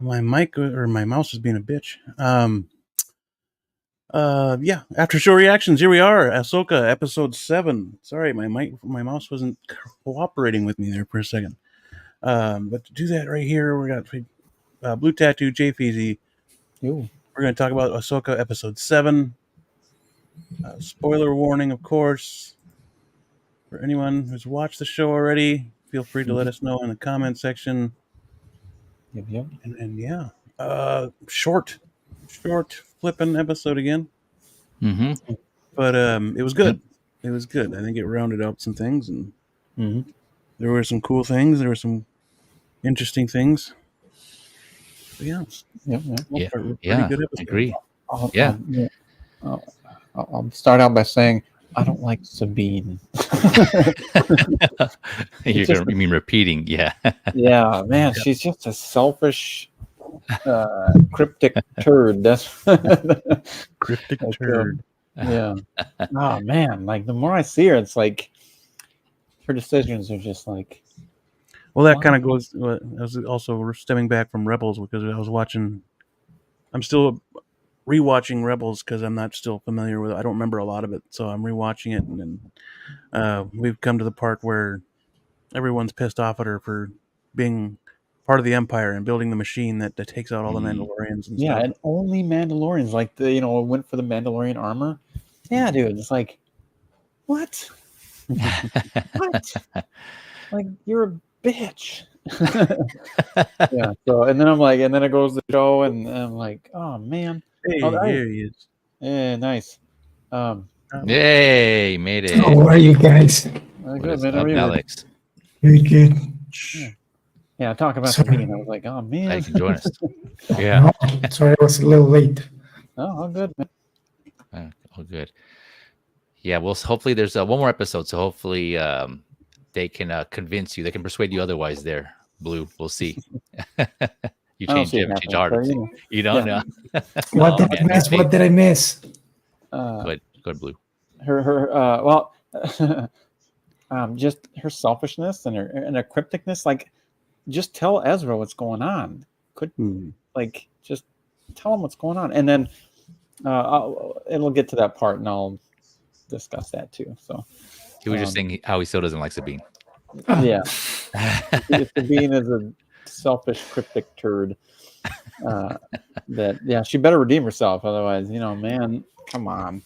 My mic or my mouse is being a bitch. Yeah. Aftershow reactions. Here we are. Ahsoka, episode 7. Sorry, my mouse wasn't cooperating with me there for a second. But to do that right here, we got Blue Tattoo, Jay Feezy. Ooh. We're going to talk about Ahsoka, episode 7. Spoiler warning, of course. For anyone who's watched the show already, feel free to let us know in the comment section. Yep. And yeah, short flipping episode again. Mm-hmm. But it was good. It was good. I think it rounded out some things, and there were some cool things. There were some interesting things. But yeah. Pretty good episode. Agree. Yeah. I'll start out by saying I don't like Sabine. You mean repeating? Yeah. Yeah, man, she's just a selfish, cryptic turd. That's Cryptic turd. Yeah. Oh man, like the more I see her, it's like her decisions are just like. Well, that kind of goes. I was also stemming back from Rebels because I was watching. I'm still rewatching Rebels because I'm not still familiar with it. I don't remember a lot of it, so I'm rewatching it, and then we've come to the part where everyone's pissed off at her for being part of the Empire and building the machine that takes out all the Mandalorians and stuff. And only Mandalorians, like went for the Mandalorian armor. Yeah, dude, it's like, what? What? Like, you're a bitch. Yeah. So, and then I'm like, and then it goes to the show, and I'm like, oh man. Hey, here he is. Yeah, nice. Yay, made it. How are you guys? Good, man. Up, Alex? Very good. Yeah, talking about Sabine, I was like, oh man. I can join us. Yeah. Sorry, I was a little late. Oh, all good, man. All good. Yeah, well, hopefully there's one more episode, so hopefully they can convince you, they can persuade you otherwise there, Blue. We'll see. You change heart. You don't know. What did I miss? What did I miss? Good, Blue. Her just her selfishness and her crypticness. Like, just tell Ezra what's going on. Like, just tell him what's going on, and then it'll get to that part, and I'll discuss that too. So he was just saying how he still doesn't like Sabine. Yeah, Sabine is a selfish, cryptic turd. She better redeem herself, otherwise, man, come on.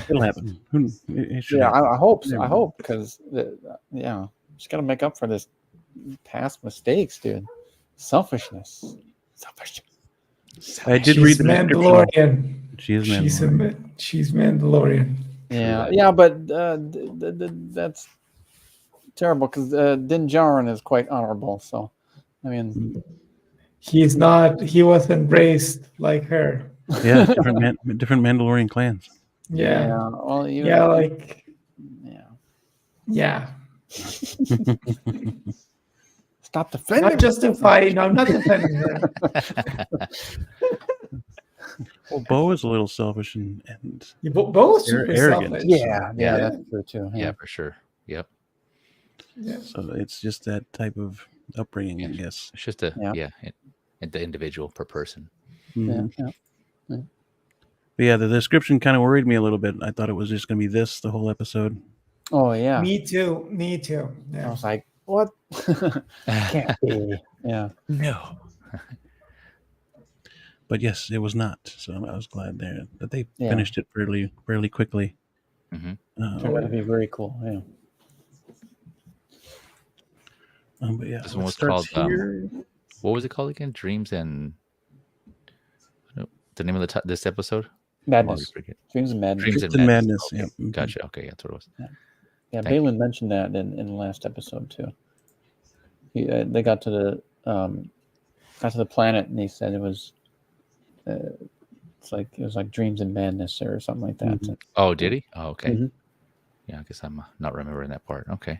It'll happen. I hope so. I hope, because she's got to make up for this past mistakes, dude. Selfishness. I did read the Mandalorian. She's Mandalorian. She's Mandalorian. Yeah, but that's terrible, because Din Djarin is quite honorable. So, I mean, he's not. He wasn't raised like her. Yeah, different Mandalorian clans. Yeah. Well, yeah. Stop defending. Not justifying. I'm not defending her. Well, Bo is a little selfish and Bo is super arrogant. selfish. Yeah, that's true too. Yeah, for sure. Yep. Yeah. So it's just that type of upbringing, I guess. It's just the individual per person. But yeah, the description kind of worried me a little bit. I thought it was just going to be the whole episode. Oh yeah. Me too. Yeah. I was like, what? Can't be. Yeah. No. But yes, it was not. So I was glad that they finished it fairly quickly. Turned out to be very cool. Yeah. But yeah, this one was called. What was it called again? Dreams and the name of this episode? Madness. Dreams and Madness. Dreams and Madness. Okay. Yeah. Gotcha. Okay, that's what it was. Yeah, Balin mentioned that in the last episode too. They got to the planet, and he said it was It's like it was like Dreams and Madness or something like that. Mhm. Oh, did he? Oh, okay. Mhm. Yeah, I guess I'm not remembering that part. Okay.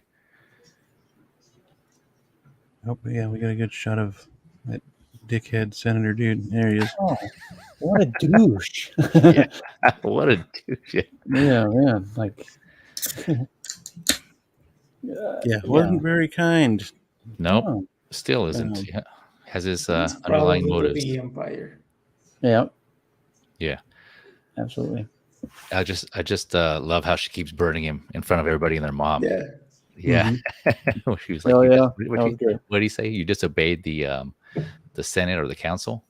Oh, yeah, we got a good shot of that dickhead senator dude. There he is. Oh, what a douche! Yeah. What a douche. Yeah, man. Like, Yeah, wasn't very kind. Nope. oh, Still isn't. Yeah. Has his It's underlying probably with motives. the Empire. yeah, Yeah. absolutely. I just love how she keeps burning him in front of everybody and their mom. Yeah. Yeah. She was like, Oh, "You yeah, dis- that was good. what did he say? You disobeyed the Senate or the council?"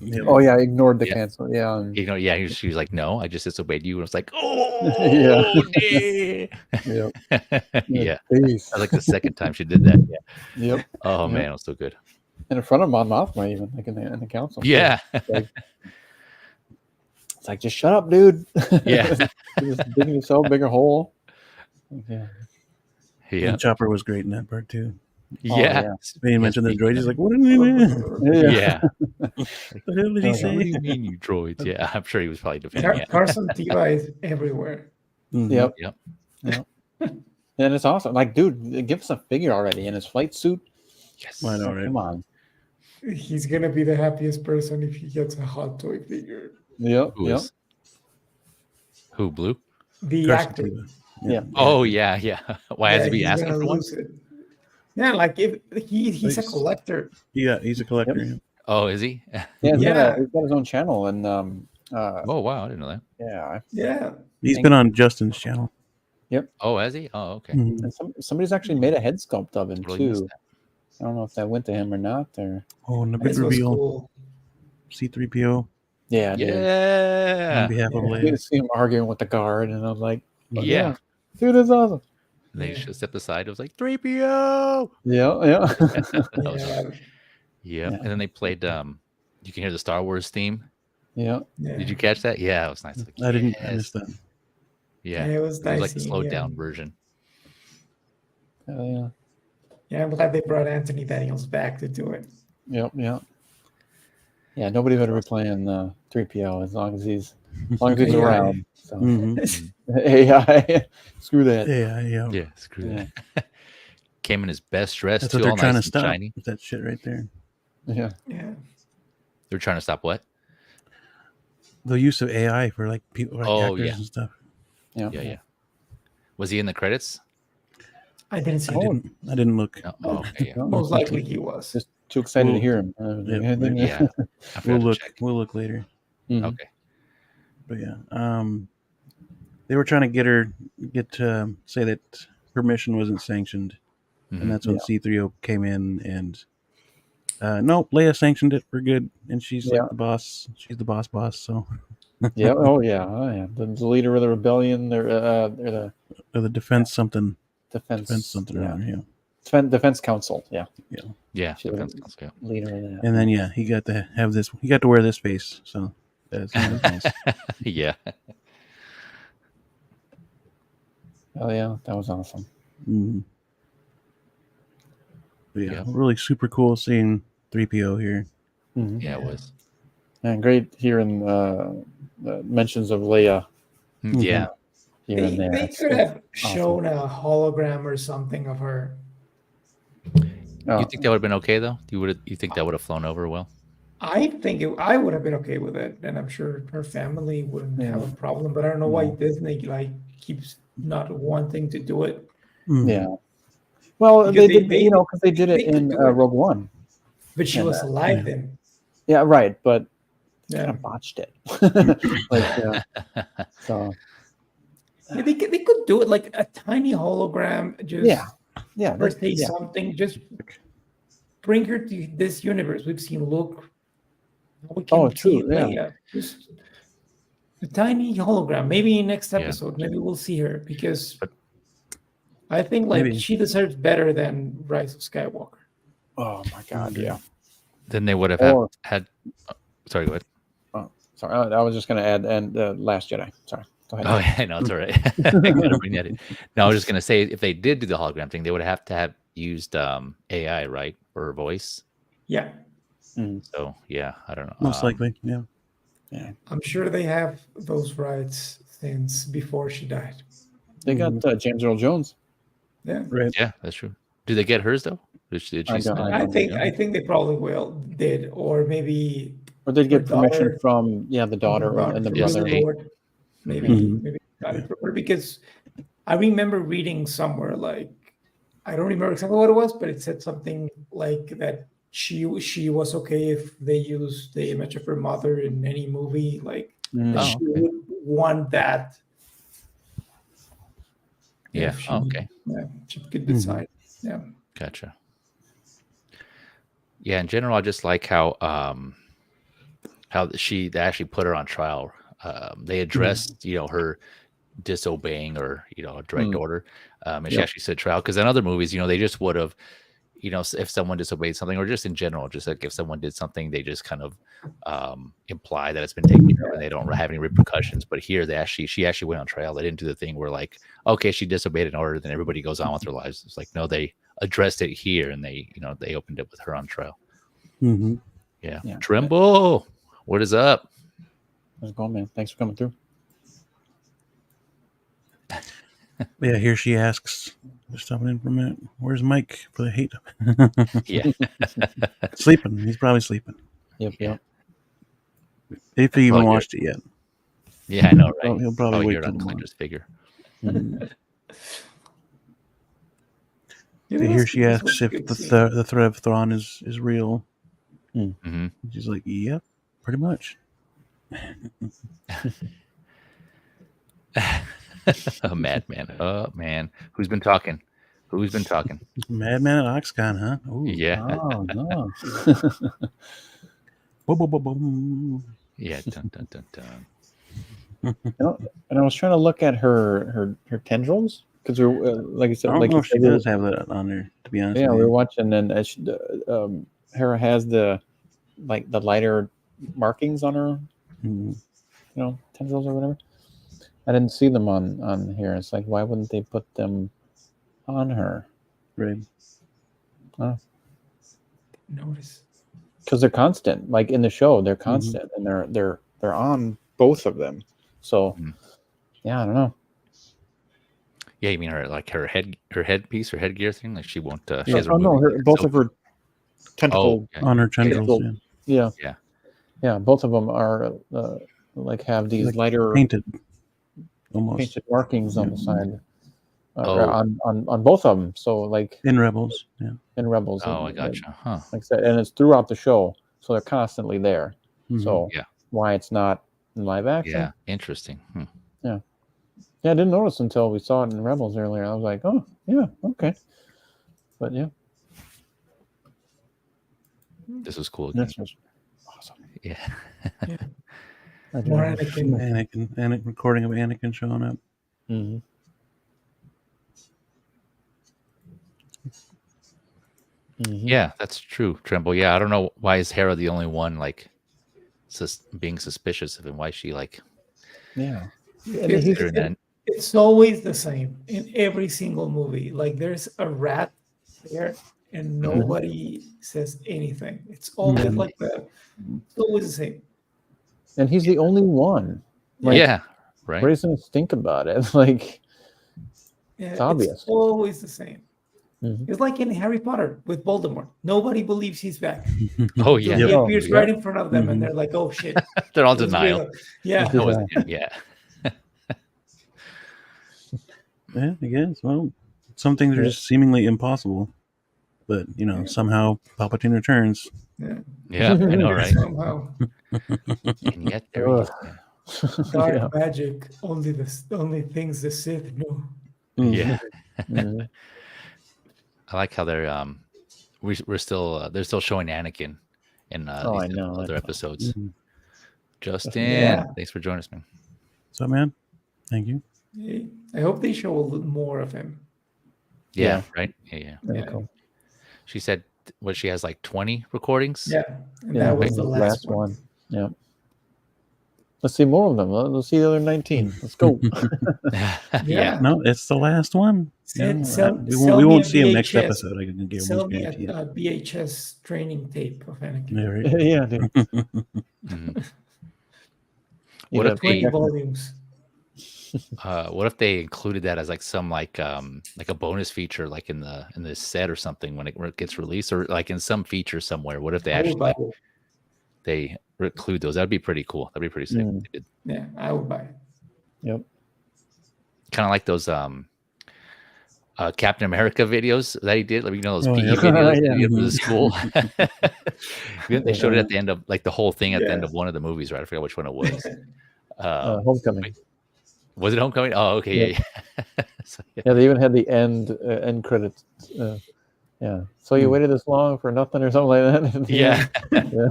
Yeah. Oh yeah, I ignored the Yeah. cancel. Yeah, and, You know, yeah, she was like, "No, I just disobeyed you." And it's like, "Oh, yeah, yeah. Peace. I like the second time she did that. Yeah. Yep. Oh Yep. man, it was so good. And in front of Mon Mothma, even like in the council. Yeah. Like, it's like, just shut up, dude. Yeah. You're just digging yourself a bigger hole. Yeah. Yeah. And Chopper was great in that part too. Yeah. yeah. When he Yes, mentioned the he- droids, he's like, "What did he mean? Yeah. What the hell did he Oh, say?" What do you mean, you droids? Yeah, I'm sure he was probably defending. Yeah. Carson Teva is everywhere. Mhm. Yep. Yep. And it's awesome. Like, dude, give us a figure already in his flight suit. Yes. I know, right? Come on. He's gonna be the happiest person if he gets a hot toy figure. Yep. Who Yep. is? Who, Blue? The Carson actor. Teva. Yeah. Oh yeah, yeah. Why has he been he's asking gonna for one? lose it. Yeah, like if he's a Nice. collector. Yeah, he's a collector. Yep. Yeah. Oh, is he? Yeah, Yeah. he's got his own channel, and Oh wow, I didn't know that. yeah, Yeah. He's been on Justin's channel. Oh, has he? Oh, okay. Mhm. and somebody's actually made a head sculpt of him Totally missed too. that. I don't know if that went to him or not. Or Oh, and the big This was reveal. cool. C-3PO yeah, dude. Yeah. on behalf of Yeah. You Leia. see him arguing with the guard, and I was like, Yeah. dude, that's awesome. And they Yeah. just stepped aside. It was like 3PO. Yeah, yeah. That was Yeah. Yeah. Yeah. And then they played you can hear the Star Wars theme. Yeah. Yeah. Did you catch that? Yeah, it was nice. Like, I didn't. I yes. missed that. Yeah. Yeah, it was It was nice like the seeing slowed him. down version. Yeah. Yeah, I'm glad they brought Anthony Daniels back to do it. Yep. Yeah. Yeah. Nobody better be playing 3PO as long as he's AI. around. So Mhm. AI, screw that. Yeah. Yeah, screw Yeah. that. Came in his best dress That's too, what they're all trying nice to and stop. shiny. With that shit right there. Yeah. Yeah. They're trying to stop what? The use of AI for like people, like Oh, actors yeah. and stuff. Yeah. Yeah. Was he in the credits? I didn't see I it. didn't look. No. Oh, okay, yeah. No, Most likely he was. just too excited to We'll- hear him. Yeah, maybe. Yeah. I forgot We'll to look. check. We'll look later. Mhm. Okay. But yeah, they were trying to get to say that permission wasn't sanctioned, Mhm. and that's when Yeah. C-3PO came in and no, Leia sanctioned it. We're good, and she's Yeah. like the boss. She's the boss. So Yeah. Oh yeah. Oh yeah. The leader of the rebellion. They're the the defense something, defense something yeah. around here. Defense council. Yeah. Yeah. She Defense was- Council, Leader of that. And then yeah, he got to have this. He got to wear this face. So that's nice. yeah. Yeah. Oh yeah, that was awesome. Mhm. But yeah, Yeah. really super cool seeing 3PO here. Mhm. Yeah, it was. And great hearing the mentions of Leia Mhm. Yeah. here They, and there. they It's- could it's have shown a hologram or something of her. oh, You think that would have been okay though? You think that would have flown over well? I think I would have been okay with it, and I'm sure her family wouldn't have a problem. But I don't know why No. Disney keeps not wanting to do it. Mhm. yeah. Well, Because they they- did, they- because they did it they could in do it. Rogue One. But she And, was alive then. Yeah, right. But kind Yeah. of botched it. like, so Yeah, they could do it like a tiny hologram. Just yeah, or say yeah. something. Just bring her to this universe. We've seen Luke. We Oh, can see true, yeah. Leia. Just a tiny hologram. Maybe next Yeah. episode, maybe we'll see her because But- I think like Maybe. she deserves better than Rise of Skywalker. Oh my God, yeah. Then they would have Or- had. Sorry, go ahead. Sorry, I was just going to add and Last Jedi. Sorry, go ahead. Oh yeah, no, it's all right. I gotta bring that in. No, I was just gonna say if they did do the hologram thing, they would have to have used AI, right, for her voice. Yeah. So yeah, I don't know. Most likely, yeah. Yeah, I'm sure they have those rights since before she died. they got James Earl Jones. Yeah. Right. Yeah, that's true. Do they get hers though? Did she I don't- sign I it? don't I think they probably did, or maybe Or they'd her get permission daughter from the daughter and the from Yes, brother. they- Lord. Maybe Mhm. maybe got it from her, because I remember reading somewhere, like, I don't remember exactly what it was, but it said something like that she was okay if they used the image of her mother in any movie, like that Oh, she okay. would want that Yeah. if she, Oh, okay. yeah, she could decide. Yeah. Gotcha. Yeah, in general, I just like how they actually put her on trial. They addressed her disobeying or a direct order, and she Yep. actually said trial, because in other movies, they just would have, if someone disobeyed something, or just in general, just like if someone did something, they just kind of imply that it's been taken care of and they don't have any repercussions. But here, she actually went on trial. They didn't do the thing where, like, okay, she disobeyed an order, then everybody goes on with their lives. It's like, no, they addressed it here, and they opened it with her on trial. Mm-hmm. Yeah. Yeah. Trimble, what is up? How's it going, man? Thanks for coming through. Yeah, here she asks, just stopping in for a minute, where's Mike for the hate? Yeah. Sleeping. He's probably sleeping. Yep. Yeah. If he even Well, watched it yet. Yeah, I know, right? He'll probably wait hear it till on tomorrow. Clinter's figure. Yeah, Here she this asks was a if good the scene. the threat of Thrawn is real. Mm-hmm. She's like, yep, pretty much. A madman. Oh man, who's been talking? Who's been talking? Madman at Oxcon, huh? Ooh. Yeah, Oh no. Boom, boom, boom, boom. yeah. Dun, dun, dun, dun. And I was trying to look at her tendrils, because we're like I I said, don't like know you if she said, we were- does have that on there, to be honest yeah, with we were you. watching, and Hera has the lighter markings on her, Mhm. tendrils or whatever. I didn't see them on here. It's like, why wouldn't they put them on her? Right. Notice. Because they're constant. Like in the show, they're constant, and they're on both of them. So, Mhm. yeah, I don't know. Yeah, you mean her headpiece, her headgear thing? Like she won't. She No, has oh no, both of her tentacle. Oh, okay. On her tendrils, yeah. Yeah. Both of them are like have these Like lighter painted, almost. painted markings on the side. Oh. On both of them. So like In Rebels, yeah. in Rebels. Oh, I and, gotcha. Huh. like I said, and it's throughout the show, so they're constantly there. Mhm. So Yeah. why it's not in live action? Yeah, interesting. Yeah, I didn't notice until we saw it in Rebels earlier. I was like, oh yeah, okay. But yeah, This was cool. this was awesome. Yeah. I do More love it. Anakin. Anakin recording of Anakin showing up. Mhm. Mhm. Yeah, that's true, Tremble. Yeah, I don't know why is Hera the only one like being suspicious of him. Why is she like Yeah. It's, he's- doing that? it's always the same in every single movie. Like, there's a rat there and nobody says anything. It's always Mhm. like that. It's always the same. And he's the only one. Like, Yeah, right. Nobody's gonna think about it. Like, Yeah, It's obvious. It's always the same. Mhm. It's like in Harry Potter with Voldemort. Nobody believes he's back. Oh So yeah, he Yep. appears Yep. right in front of them, Mhm. and they're like, "Oh shit!" they're all it was denial. real. Yeah, That wasn't him. Yeah. Yeah, I guess. Well, some things are just seemingly impossible. But, somehow Palpatine returns. yeah. Yeah, I know, right? Somehow, And yet there he is. dark Yeah. magic. Only things the Sith know. Yeah. Mhm. I like how they're we're still they're still showing Anakin in Oh, I these know, I other know. episodes. Mhm. Justin, Yeah. thanks for joining us, man. So, man, thank you. I hope they show a little more of him. Yeah, Yeah. right. Yeah. Very Yeah. cool. She said what she has like 20 recordings. Yeah, and Yeah, that was the the last one. Yeah. Let's see more of them. Let's see the other 19. Let's go. Yeah. No, it's the last one. We won't see him next episode. I can sell almost me guarantee a VHS training tape of Anakin. Yeah, right. Yeah, dude. What if 20 they, volumes? what if they included that as like some like a bonus feature, like in the set or something when it gets released, or like in some feature somewhere? What if they I would buy actually it. they include those? That'd be pretty cool. That'd be pretty sick. Yeah, I would buy it. Yep. Kind of like those Captain America videos that he did, like those Oh, PE yeah. videos that he did for Mhm. the school. They showed it at the end of like the whole thing at the end of one of the movies, right? I forget which one it was. Homecoming. Was it Homecoming? Oh, okay, yeah. So, Yeah, they even had the end credits. Yeah. So you waited this long for nothing or something like that? yeah. Yeah.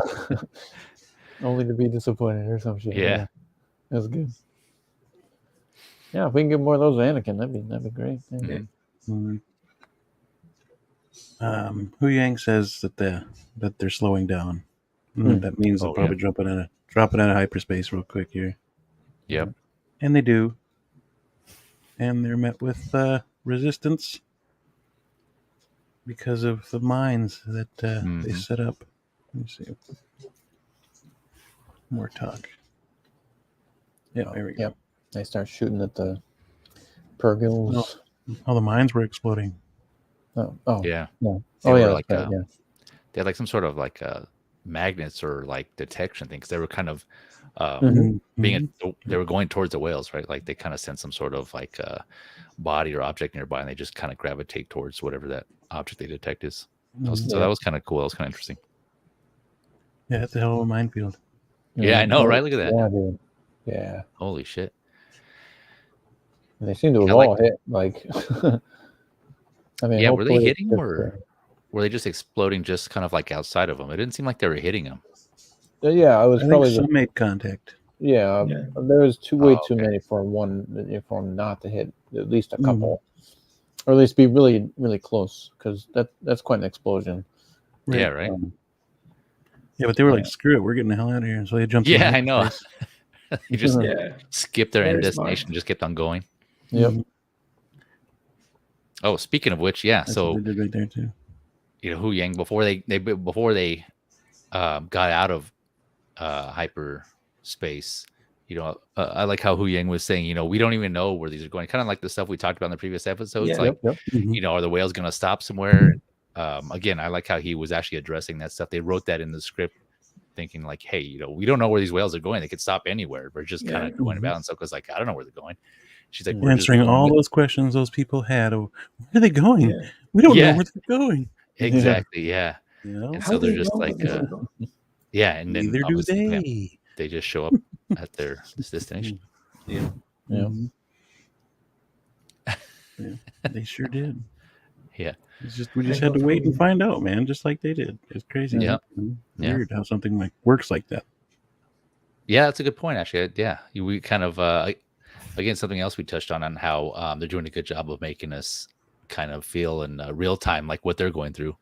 Only to be disappointed or some shit. Yeah. That's good. Yeah, if we can get more of those Anakin, that'd be great. Yeah. Hu Yang says that they're slowing down. That means they're probably dropping out of hyperspace real quick here. Yep. And they do. And they're met with resistance because of the mines that they set up. Let me see. More talk. Yeah, there we go. Yep. They start shooting at the Purgils. Oh, the mines were exploding. Oh, yeah. No. They Oh, were yeah. like Right, yeah. they had like some sort of like magnets or like detection things. They were kind of they were going towards the whales, right? Like they kind of sent some sort of like body or object nearby, and they just kind of gravitate towards whatever that object they detect is. So that was kind of cool. That was kind of interesting. Yeah, it's a hell of a minefield. Yeah, I know, right? Look at that. Yeah, dude. Yeah. Holy shit. They seem to have all hit, like... I mean, yeah, were they hitting them, or were they just exploding just kind of like outside of them? It didn't seem like they were hitting them. Yeah, I was probably... some made contact. Yeah, there was way too many for them not to hit at least a couple. Or at least be really, really close, because that's quite an explosion. Right. Yeah, right? Yeah, but they were like, screw it, we're getting the hell out of here. So they jumped. Yeah, I know. You just skipped their end Very destination, just kept on going. Yep. Oh, speaking of which, That's what they did right there too. You know, Hu Yang, before they got out of hyperspace, you know, I like how Hu Yang was saying, you know, we don't even know where these are going. Kind of like the stuff we talked about in the previous episodes. You know, are the whales going to stop somewhere? Again, I like how he was actually addressing that stuff. They wrote that in the script, thinking like, hey, you know, we don't know where these whales are going. They could stop anywhere. We're just kind of going about. And Ahsoka's like, I don't know where they're going. She's like, we're answering all those questions those people had. Oh, where are they going? We don't know where they're going. Exactly. Yeah. You know? So they're just like, yeah. And then neither do they. They just show up at their destination. Yeah. Yeah. Yeah. They sure did. Yeah. It's just we just had to wait and find out, man. Just like they did. It's crazy. Yeah. Weird how something like works like that. Yeah, that's a good point. Actually, yeah. We kind of again, something else we touched on how they're doing a good job of making us kind of feel in real time like what they're going through.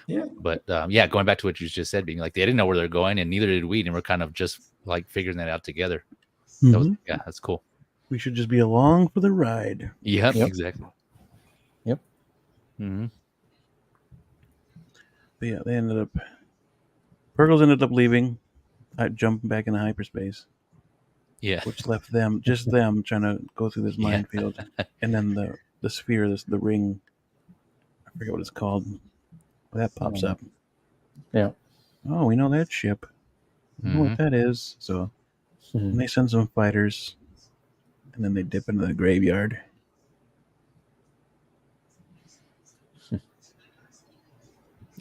Yeah. But going back to what you just said, being like they didn't know where they're going, and neither did we, and we're kind of just like figuring that out together. That was, that's cool. We should just be along for the ride. Yep. Exactly. Yep. But yeah, they ended up. Purgles ended up leaving, jumping back into hyperspace. Yeah. Which left them trying to go through this minefield, and then the sphere, the ring. I forget what it's called. That pops up. Yeah. Oh, we know that ship. We know what that is. So they send some fighters, and then they dip into the graveyard.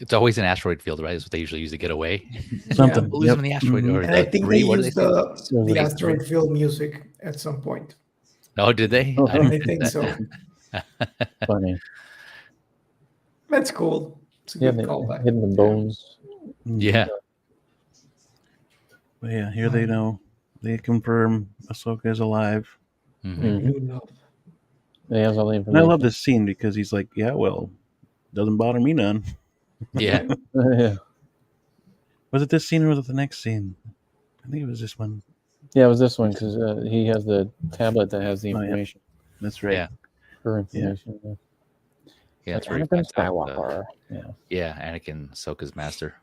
It's always an asteroid field, right? That's what they usually use to get away. Something. Lose them in the asteroid. Or And I think they used the Ray asteroid field music at some point. Oh, did they? I think so. Funny. That's cool. It's a good callback. Hidden the bones. Yeah. But yeah, here they know. They confirm Ahsoka is alive. Yeah, has all the information. And I love this scene because he's like, yeah, well, doesn't bother me none. Yeah. Yeah. Was it this scene or was it the next scene? I think it was this one. Yeah, it was this one because he has the tablet that has the information. That's right. Yeah. Her information. Yeah, that's like where he Anakin finds out. Skywalker. Yeah, Anakin, Ahsoka's master.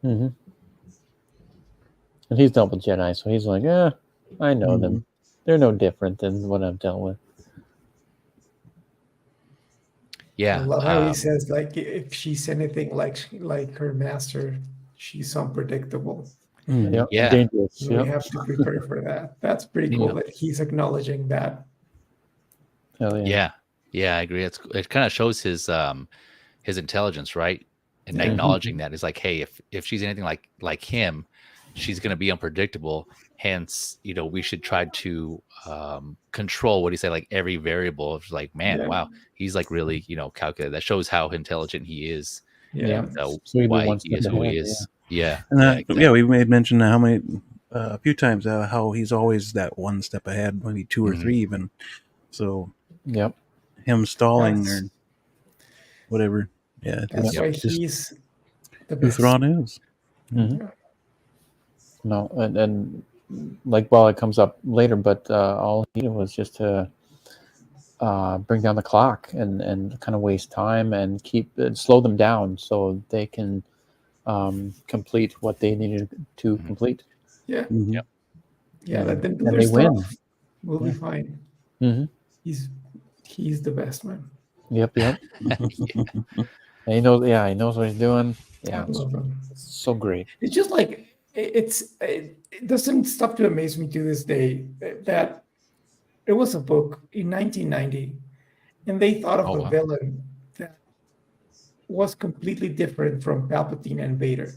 Mm-hmm. And he's dealt with Jedi, so he's like, I know them. They're no different than what I've dealt with. Yeah, I love how he says, like, if she's anything like her master, she's unpredictable. Yep. Yeah. Dangerous. We have to prepare for that. That's pretty cool that he's acknowledging that. Hell yeah. Yeah, I agree. It kind of shows his intelligence, right? And acknowledging that is like, hey, if she's anything like him, she's going to be unpredictable. Hence, we should try to control, what do you say, like every variable. It's like, man, wow, he's like really, calculated. That shows how intelligent he is. Yeah. And, So he'd be why one he is step who he ahead, is. Yeah. And Exactly. we made mention how many a few times how he's always that one step ahead, maybe two or three even. So him stalling or whatever. Yeah, that's why he's the who best. Thrawn is. Mm-hmm. No, and like, well, it comes up later, but all he did was just to bring down the clock and kind of waste time and slow them down so they can complete what they needed to complete. Yeah. Mm-hmm. Yeah, let them do and their they stuff. win. We'll be fine. Mm-hmm. He's the best, man. Yep. And he knows what he's doing. Yeah, I love him. So great. It's just like it doesn't stop to amaze me to this day that it was a book in 1990, and they thought of a villain that was completely different from Palpatine and Vader.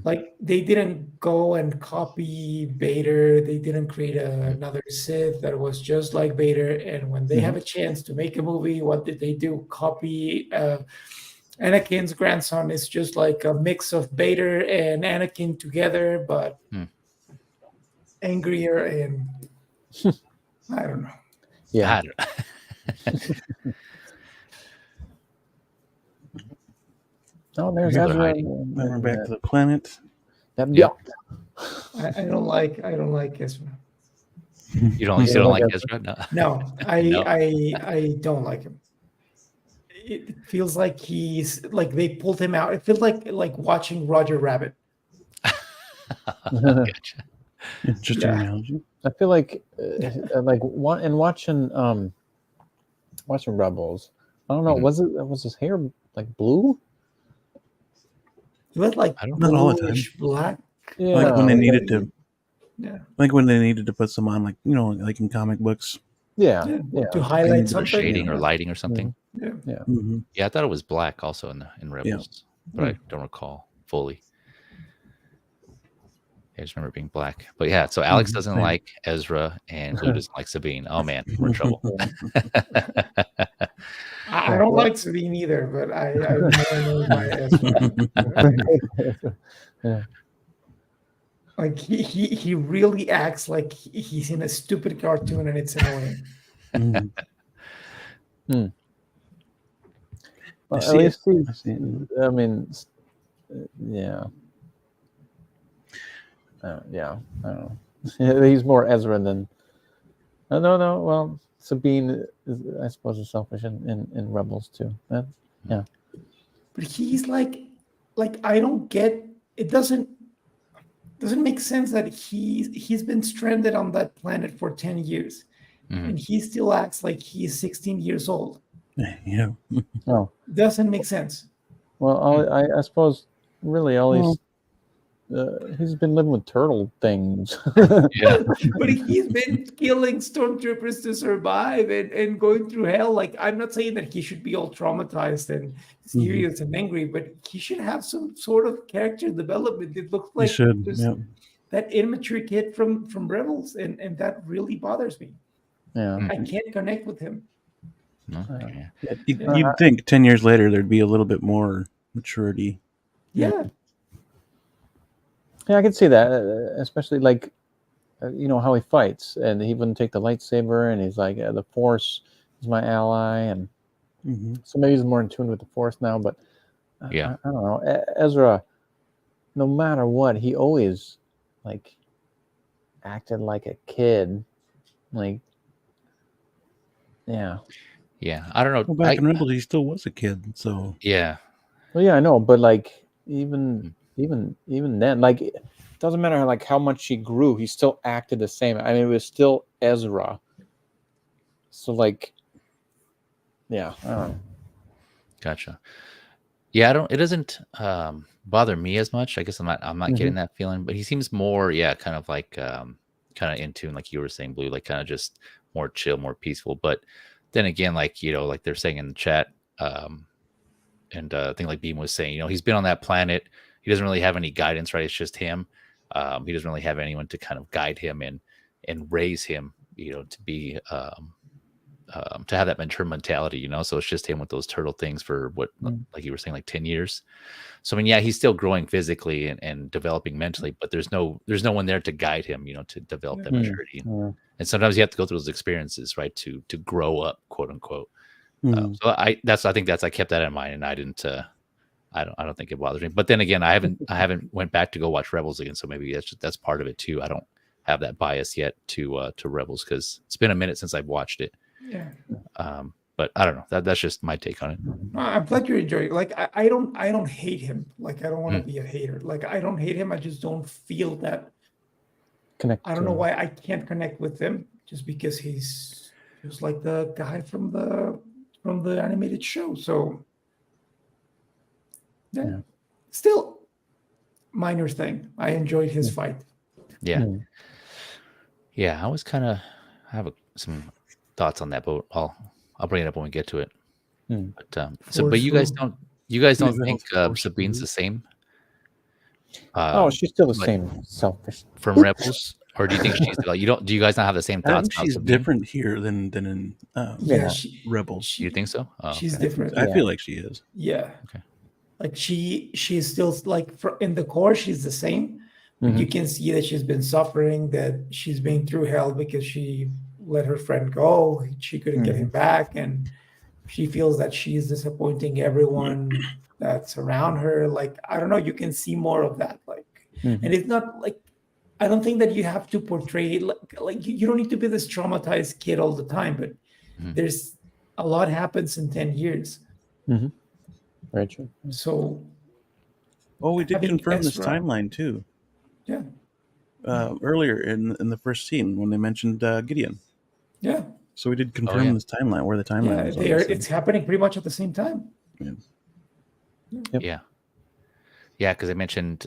Like, they didn't go and copy Vader. They didn't create another Sith that was just like Vader. And when they have a chance to make a movie, what did they do? Copy Anakin's grandson is just like a mix of Vader and Anakin together, but angrier and I don't know. Yeah. Oh, there's Ezra. We're back to the planet. Yep. I don't like Ezra. You don't like Ezra? No, I don't like him. It feels like he's like they pulled him out. It feels like watching Roger Rabbit. Gotcha. Interesting analogy. I feel like watching Rebels. I don't know. Was his hair like blue? It was like not all the time. Black. Yeah. Like when they needed to. Yeah. Like when they needed to put some on, like like in comic books. Yeah. To highlight something, shading or lighting or something. Yeah. Mm-hmm. Yeah, I thought it was black also in Rebels, but I don't recall fully. I just remember it being black. But yeah, so Alex doesn't like Ezra and Blue doesn't like Sabine. Oh man, we're in trouble. I don't like Sabine either, but I know why Ezra. Yeah. Like he really acts like he's in a stupid cartoon and it's annoying. Well, at least I mean, yeah. Yeah, I don't know. He's more Ezra than. No. Well, Sabine is, I suppose, is selfish in Rebels too. Yeah. But he's like I don't get it. Doesn't make sense that he's been stranded on that planet for 10 years, and he still acts like he's 16 years old. Yeah. Oh. Doesn't make sense. Well, I suppose really all he's been living with turtle things. Yeah. But he's been killing stormtroopers to survive and going through hell. Like, I'm not saying that he should be all traumatized and serious and angry, but he should have some sort of character development. It looks like that immature kid from Rebels, and that really bothers me. Yeah. I can't connect with him. Okay. You'd think 10 years later there'd be a little bit more maturity. Yeah. Yeah, I can see that, especially like, how he fights, and he wouldn't take the lightsaber, and he's like, the Force is my ally, and so maybe he's more in tune with the Force now. But I don't know, Ezra. No matter what, he always like acted like a kid, like Yeah, I don't know. Well, back in Rebels, he still was a kid, so yeah. Well, yeah, I know, but like even then, like it doesn't matter like how much he grew, he still acted the same. I mean, it was still Ezra. So like, yeah, I don't know. Gotcha. Yeah, it doesn't bother me as much. I guess I'm not getting that feeling, but he seems more, kind of like kind of in tune, like you were saying, Blue, like kind of just more chill, more peaceful. But then again, like like they're saying in the chat, and I think like Beam was saying, he's been on that planet. He doesn't really have any guidance, right? It's just him. He doesn't really have anyone to kind of guide him and raise him, to be to have that mature mentality, so it's just him with those turtle things for what, like you were saying, like 10 years. So I mean, yeah, he's still growing physically and developing mentally, but there's no one there to guide him, to develop that maturity. And sometimes you have to go through those experiences, right, to grow up, quote unquote. So I kept that in mind, and I didn't I don't think it bothers me. But then again, I haven't went back to go watch Rebels again, so maybe that's part of it too. I don't have that bias yet to Rebels because it's been a minute since I've watched it. Yeah. But I don't know. That's just my take on it. I'm glad you're enjoying it. Like I don't hate him. Like I don't want to be a hater. Like I don't hate him. I just don't feel that Connect. I don't know why I can't connect with him just because he's like the guy from the animated show. So yeah. Still minor thing. I enjoyed his fight. Yeah. Yeah, I was kind of have some thoughts on that, but I'll bring it up when we get to it. But you guys don't think Sabine's the same? She's still the same selfish from Rebels, or do you think she's like do you guys not have the same thoughts? She's different here than in Rebels. You think so? She's different. I feel like she is. Yeah. Okay. Like she's still like in the core, she's the same. You can see that she's been suffering, that she's been through hell because she let her friend go. She couldn't get him back, and she feels that she's disappointing everyone that's around her. Like, I don't know, you can see more of that. Like, and it's not like, I don't think that you have to portray like you don't need to be this traumatized kid all the time, but there's a lot happens in 10 years. Very true. So, we did confirm this timeline too. Yeah. Earlier in the first scene when they mentioned Gideon. Yeah. So we did confirm this timeline, where the timeline is. It's happening pretty much at the same time. Yeah. Yeah, because I mentioned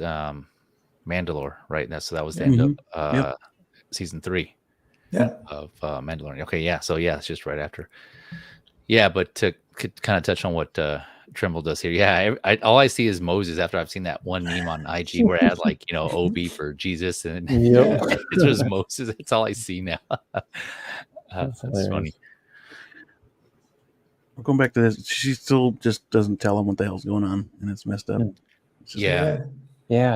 Mandalore, right? So that was the end of season 3 of Mandalorian. Okay, yeah. So yeah, it's just right after. Yeah, but to kind of touch on what Trimble does here. Yeah, all I see is Moses after I've seen that one meme on IG where it had like, OB for Jesus and it was Moses. That's all I see now. That's funny. We're going back to this. She still just doesn't tell him what the hell's going on, and it's messed up. Yeah,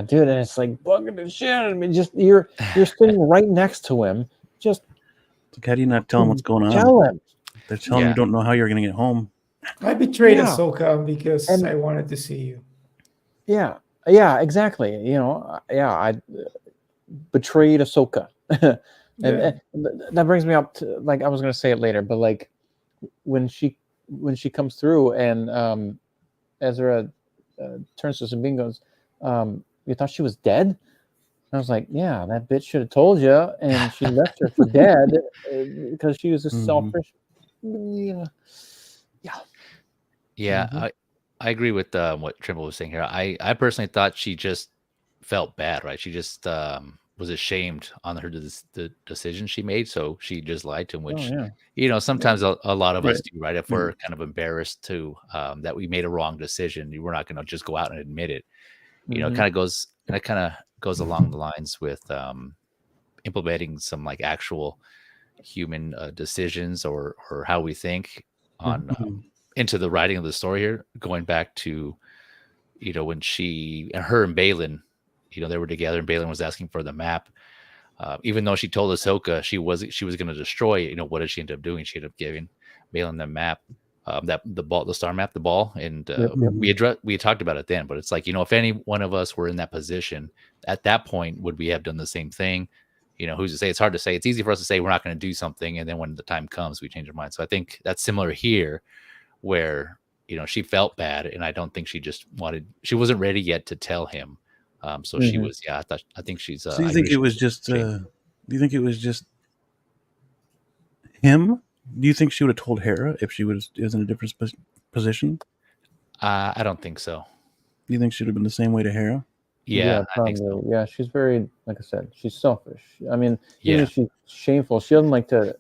dude, and it's like bugging the shit. I mean, just you're sitting right next to him. Just like, how do you not tell him what's going on? Tell him. They're telling you don't know how you're going to get home. I betrayed Ahsoka because I wanted to see you. Yeah, exactly. I betrayed Ahsoka. and that brings me up to, like, I was going to say it later, but like when she comes through and Ezra turns to Sabine and goes, you thought she was dead? And I was like, yeah, that bitch should have told you, and she left her for dead because she was a selfish. I agree with what Trimble was saying here. I personally thought she just felt bad, right? She just was ashamed on the decision she made, so she just lied to him, which sometimes a lot of us do, right? If we're kind of embarrassed to that we made a wrong decision, we're not going to just go out and admit it. It kind of goes along the lines with implementing some like actual human decisions or how we think on into the writing of the story here, going back to when her and Balin, they were together and Balin was asking for the map, even though she told Ahsoka she was going to destroy it. What did she end up doing? She ended up giving Balin the map, the star map, the ball, and we had talked about it then, but it's like, if any one of us were in that position at that point, would we have done the same thing? who's to say? It's hard to say. It's easy for us to say we're not going to do something, and then when the time comes, we change our mind. So I think that's similar here, where she felt bad, and I don't think she wasn't ready yet to tell him. So she was. Yeah, I think she's. So you think it was just? Do you think it was just him? Do you think she would have told Hera if she was in a different position? I don't think so. Do you think she'd have been the same way to Hera? Yeah, probably. I think so. Yeah, she's very, like I said, she's selfish. I mean, even if she's shameful, she doesn't like to.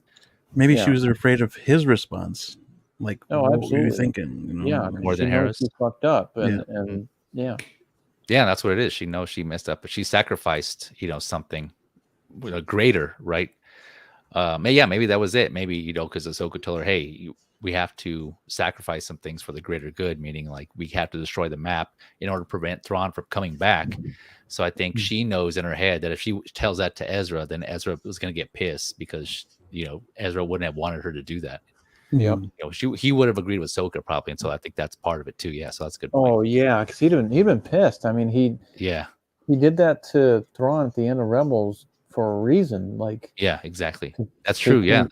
Maybe she was afraid of his response. Like, what absolutely. were you thinking? Yeah, more than Hera's. She fucked up, and yeah, that's what it is. She knows she messed up, but she sacrificed, something greater, right? Maybe that was it. Maybe because Ahsoka told her, "Hey, we have to sacrifice some things for the greater good," meaning like we have to destroy the map in order to prevent Thrawn from coming back. So I think she knows in her head that if she tells that to Ezra, then Ezra was going to get pissed because Ezra wouldn't have wanted her to do that. Yep. He would have agreed with Ahsoka probably, and so I think that's part of it too. Yeah, so that's a good point. Oh yeah, because he'd been pissed. I mean, he did that to Thrawn at the end of Rebels for a reason. Like exactly. That's true. Yeah,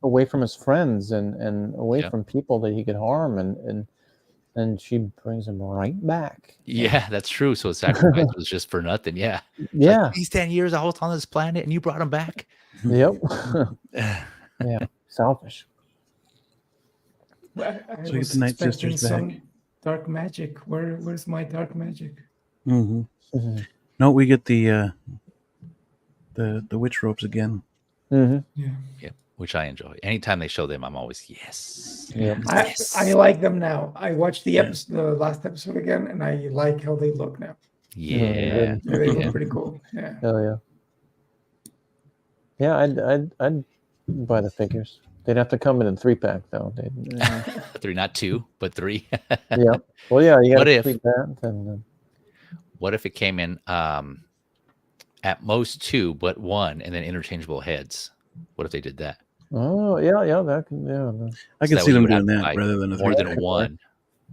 away from his friends and away from people that he could harm, and she brings him right back. Yeah, that's true. So sacrifice was just for nothing. Yeah. Like, these 10 years I was on this planet and you brought him back. Yep. Yeah. Selfish. I So was get the Night expecting Sisters back. some dark magic. Where's my dark magic? No, we get the witch ropes again. Yeah. Yeah, which I enjoy. Anytime they show them, I'm always yes. Yeah. I like them now. I watched the last episode again, and I like how they look now. Yeah, They look pretty cool. Yeah. Oh yeah. Yeah, I'd buy the figures. They'd have to come in 3-pack though. 3, not 2, but 3. Yeah. Well, yeah. You got What if- 3-pack and. What if it came in at most 2, but 1, and then interchangeable heads? What if they did that? Oh yeah, that can I can that see way them you would doing have to that buy rather than a more 3-pack. than 1,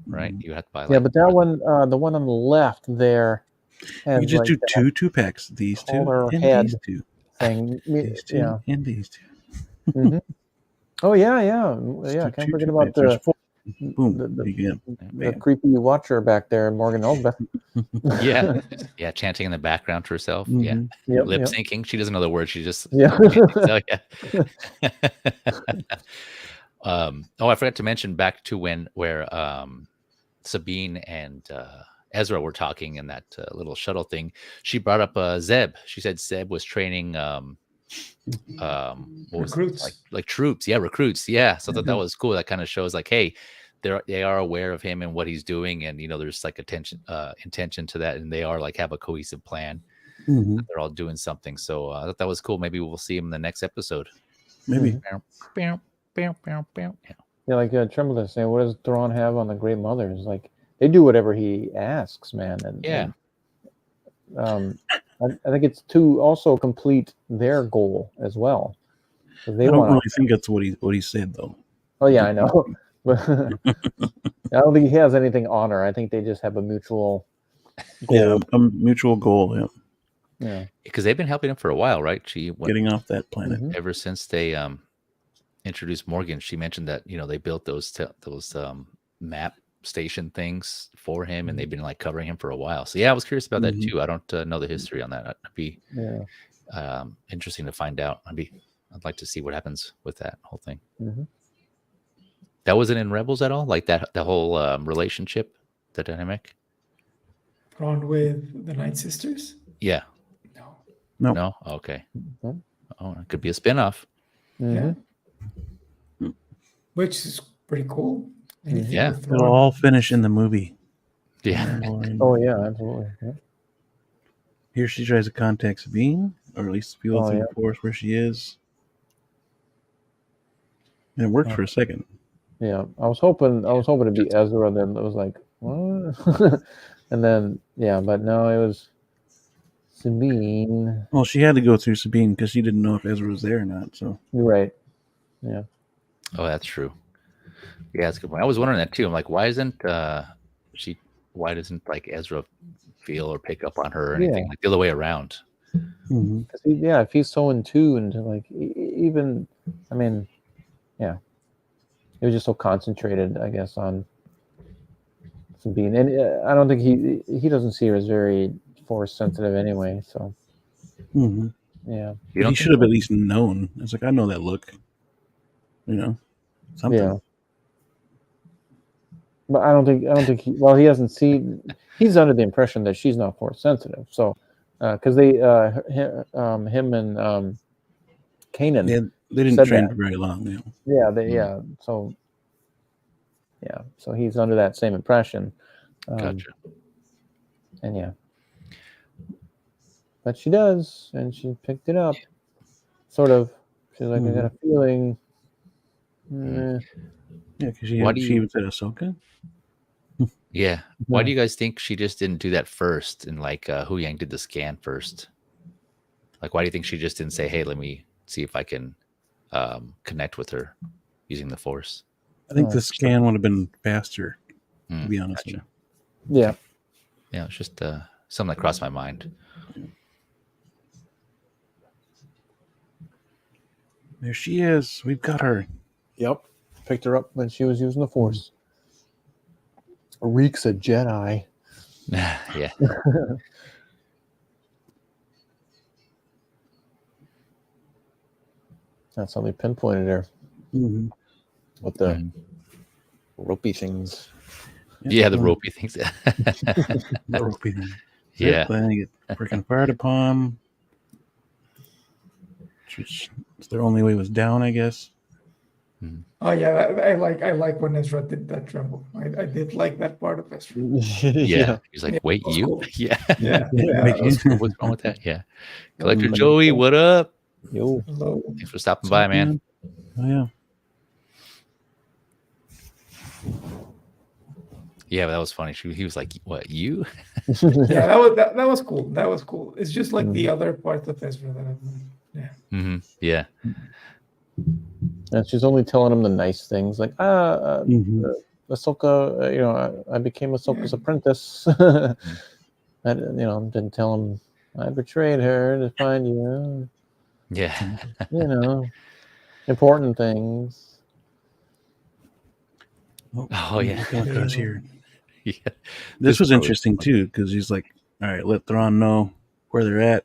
right? You have to buy. Yeah, but that one, the one on the left there, You has could just like do 2-packs. These two taller and head these two. thing. These two Yeah. and these two. Oh yeah. Just Yeah, do can't two forget about 2-packs. There's 4. Boom. the Bam. creepy watcher back there, Morgan Elsbeth. Yeah, chanting in the background to herself. Mhm. Yep, Lip yep. syncing. She doesn't know the words. She just Yeah. so, I forgot to mention back to where Sabine and Ezra were talking in that little shuttle thing. She brought up Zeb. She said Zeb was training Recruits. like troops. Yeah, recruits. Yeah. So I thought that was cool. That kind of shows like, hey, they are aware of him and what he's doing, and there's like intention to that, and they are like have a cohesive plan. They're all doing something. So I thought that was cool. Maybe we'll see him in the next episode. Maybe. Yeah. Yeah, like Tremblay saying, what does Thrawn have on the Great Mothers? Like they do whatever he asks, man. And I think it's to also complete their goal as well. They I don't really think that's what he said though. Oh yeah, I know. But I don't think he has anything on her. I think they just have a mutual goal. Yeah, a mutual goal. Yeah. Yeah. Because they've been helping him for a while, right? She went, Getting off that planet. ever since they introduced Morgan. She mentioned that they built those map station things for him, and they've been like covering him for a while. So yeah, I was curious about that too. I don't know the history on that. It'd be interesting to find out. I'd like to see what happens with that whole thing. That wasn't in Rebels at all, like that the whole relationship, the dynamic. Thrawn with the Night Sisters? Yeah. No. Okay. Oh, it could be a spinoff. Yeah. Which is pretty cool. Anything Yeah. with Thrawn. It'll all finish in the movie. Yeah. Oh yeah, absolutely. Yeah. Here she tries to contact Sabine, or at least feel through yeah. the force where she is. And it worked for a second. Yeah, I was hoping to be Ezra. Then it was like, what? And then but no, it was Sabine. Well, she had to go through Sabine because she didn't know if Ezra was there or not. So You're right. Yeah. Oh, that's true. Yeah, that's a good point. I was wondering that too. I'm like, why doesn't like Ezra feel or pick up on her or anything? Like the other way around? Mhm. If he's so in tune to like even, I mean, yeah, he was just so concentrated, I guess, on being. And I don't think he doesn't see her as very force sensitive anyway. So Mhm. yeah, You But he don't should think have so? at least known. It's like I know that look. You know, something. yeah. But I don't think he hasn't seen. He's under the impression that she's not force sensitive. So because him and Kanan They didn't said train that. for very long. You know. So he's under that same impression. Gotcha. And yeah, but she does, and she picked it up, sort of. She's like, I got a feeling. Yeah, because Why do she you? was at Ahsoka. Yeah. Why do you guys think she just didn't do that first? And like, Hu Yang did the scan first. Like, why do you think she just didn't say, "Hey, let me see if I can connect with her using the Force"? I think Oh, the scan would have been faster. To be honest Gotcha. Yeah. Okay. Yeah, it's just something that crossed my mind. There she is. We've got her. Yep. Picked her up when she was using the Force. Reeks a Jedi. Yeah. That's how they pinpointed her Mm-hmm. with the ropey things. Yeah, the ropey things. The ropey thing. Yeah. Then they get freaking fired upon. It's their only way was down, I guess. Oh yeah, I like when Ezra did that tremble. I did like that part of Ezra. Yeah. He's like, Yeah, wait, that was you? cool. Yeah. Yeah, What's wrong with that? Yeah. Collector Mm. Joey, what up? Yo. Hello. Thanks for stopping by, man. Oh yeah. Yeah, but that was funny. He was like, "What, you?" Yeah, that was cool. That was cool. It's just like the other part of Ezra that I'm Yeah. And she's only telling him the nice things, like Ahsoka. I became Ahsoka's apprentice. I didn't tell him I betrayed her to find you. Yeah. Important things. Oh yeah. Come across here. Yeah. This was part interesting too, because he's like, "All right, let Thrawn know where they're at,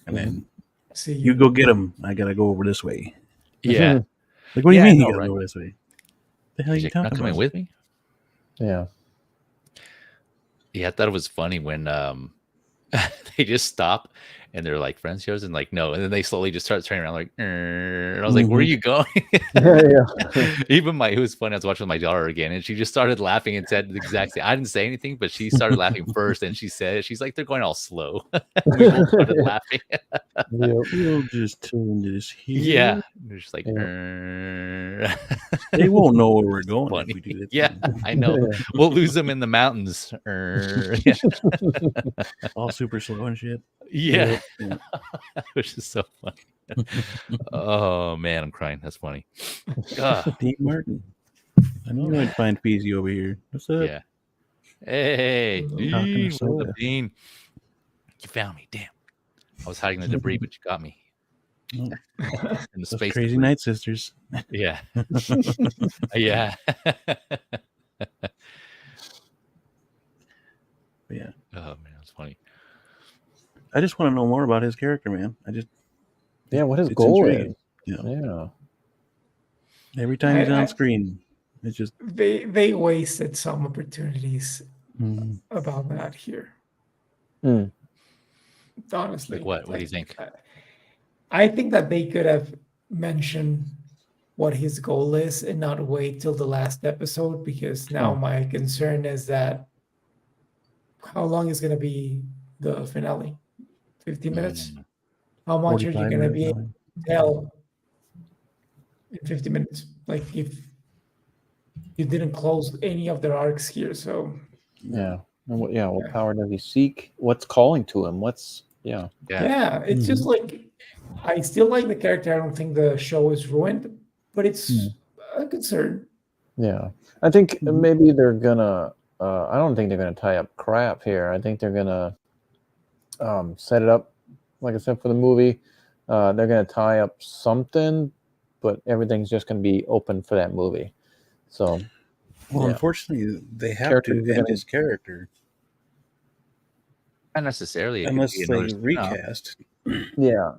and then see you go get them. I gotta go over this way." Yeah. Like, what do you Yeah, I mean know, you gotta right? go over this way? The hell are He's you like, "You're not talking coming about? with me?" Yeah. Yeah, I thought it was funny when they just stop and they're like friends shows and like no, and then they slowly just start turning around like, and I was like, "Where are you going?" Even it was funny. I was watching with my daughter again, and she just started laughing and said the exact same. I didn't say anything, but she started laughing first, and she's like, "They're going all slow." We both started laughing. We'll just turn this here. Yeah, they're just like, They won't know where we're going funny. if we do that. Yeah, I know. We'll lose them in the mountains. Yeah. All super slow and shit. Yeah. Which is so funny. Oh man, I'm crying. That's funny. Dean Martin. I knew I'd find Peasy over here. What's up? Yeah. Hey, Dean, what's up, Dean? You found me. Damn. I was hiding in the debris, but you got me. Oh. In the space Crazy debris. Night Sisters. Yeah. Yeah. Yeah. Oh man, that's funny. I just want to know more about his character, man. What his goal intriguing. is. Yeah. Every time he's on screen, it's just they wasted some opportunities about that here. Honestly, Like what? What do you think? I think that they could have mentioned what his goal is and not wait till the last episode, because now my concern is that how long is going to be the finale? 50 minutes? How much are you going to be able to tell in 50 minutes? Like if you didn't close any of their arcs here, so what power does he seek? What's calling to him? It's just like I still like the character. I don't think the show is ruined, but it's a concern. Yeah, I think maybe they're gonna. I don't think they're gonna tie up crap here. I think they're gonna set it up like I said, for the movie, they're going to tie up something, but everything's just going to be open for that movie. So, well, yeah. Unfortunately, they have Characters to are end gonna- his character Not necessarily. It unless could be they another spin-off. recast. Yeah.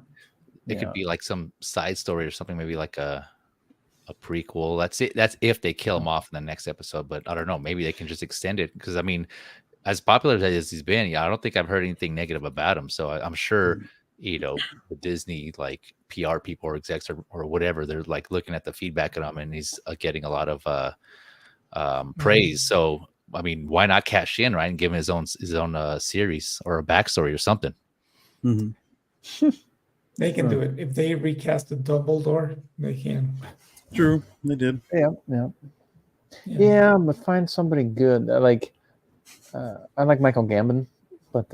It could be like some side story or something, maybe like a prequel. That's it. That's if they kill him off in the next episode. But I don't know. Maybe they can just extend it because I mean, as popular as he's been, yeah, I don't think I've heard anything negative about him. So I'm sure, you know, the Disney like PR people or execs or whatever, they're like looking at the feedback on him, and he's getting a lot of praise. So I mean, why not cash in, right, and give him his own series or a backstory or something? Mm-hmm. They can do it if they recast the Dumbledore. They can. True, they did. Yeah, but find somebody good. I like Michael Gambon, but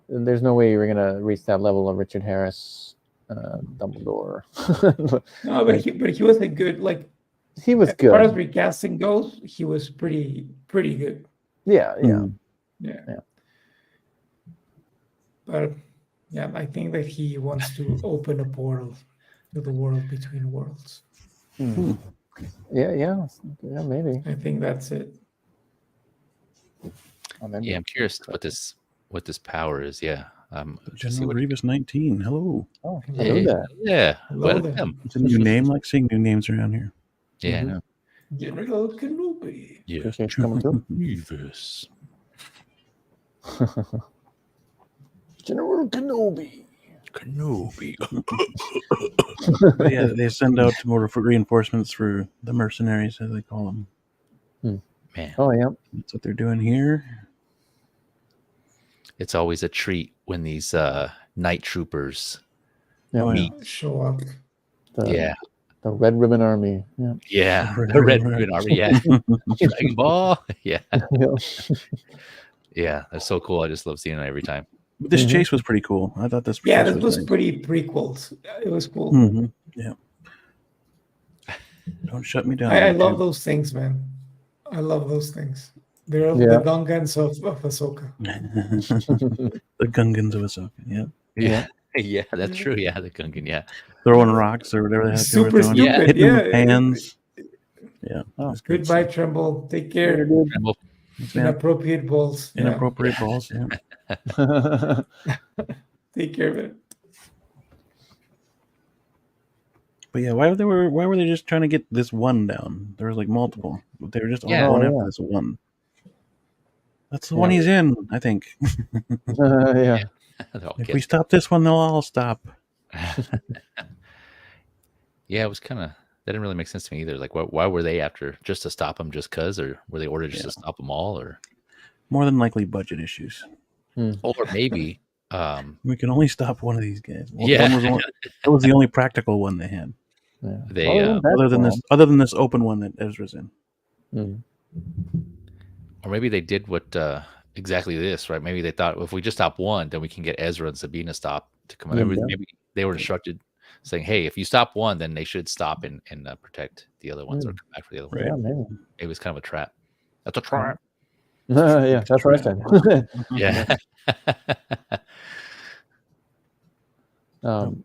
there's no way you're gonna reach that level of Richard Harris, Dumbledore. No, but he was a good, like, he was as far as good. recasting goes, he was pretty good. Yeah. Yeah. But yeah, I think that he wants to open a portal to the world between worlds. Yeah, maybe. I think that's it. Yeah, I'm curious what this power is. Yeah. General Grievous 19. Hello. Oh, Hey, yeah. Hello there. Welcome. It's a new name. Like seeing new names around here. Yeah, I know. General Kenobi. Yeah. Appreciate you coming through. Grievous. General Kenobi. But yeah, they send out more reinforcements for the mercenaries, as they call them. Man, Oh yeah. That's what they're doing here. it's always a treat when these night troopers Yeah. Show up. The Red Ribbon Army. Yeah. Yeah, the Red Ribbon Army. Yeah, Dragon Ball. Yeah, yeah, that's so cool. I just love seeing it every time. But this chase was pretty cool. I thought this. Yeah, chase this was nice. pretty prequels. It was cool. Mm-hmm. Yeah. Don't shut me down. I love those things, man. I love those things. They're the Gungans of Ahsoka. The Gungans of Ahsoka. Yeah. Yeah, that's true. Yeah, the Gungan. Yeah, throwing rocks or whatever the heck they were Super throwing. stupid. Hitting Yeah. with hands. Yeah. Oh, Goodbye, Tremble. Take care. Tremble. Inappropriate balls. Yeah. Inappropriate balls. Yeah. Take care of it. But yeah, why were they just trying to get this one down? There was like multiple. They were just all going after this one. That's the one he's in, I think. yeah. If we stop this one, they'll all stop. Yeah, it was kind of that didn't really make sense to me either. Like, why were they after just to stop them, just cause, or were they ordered just to stop them all, or more than likely budget issues, or maybe we can only stop one of these guys. Well, Yeah, that was the only practical one they had. Yeah. they Other than this open one that Ezra's in. or maybe they did what exactly this, right? Maybe they thought if we just stop one, then we can get Ezra and Sabina stop to come out. Maybe they were instructed saying, "Hey, if you stop one, then they should stop and protect the other ones or come back for the other ones." Yeah, maybe. It was kind of a trap. That's a trap. Yeah, that's what I said. Yeah.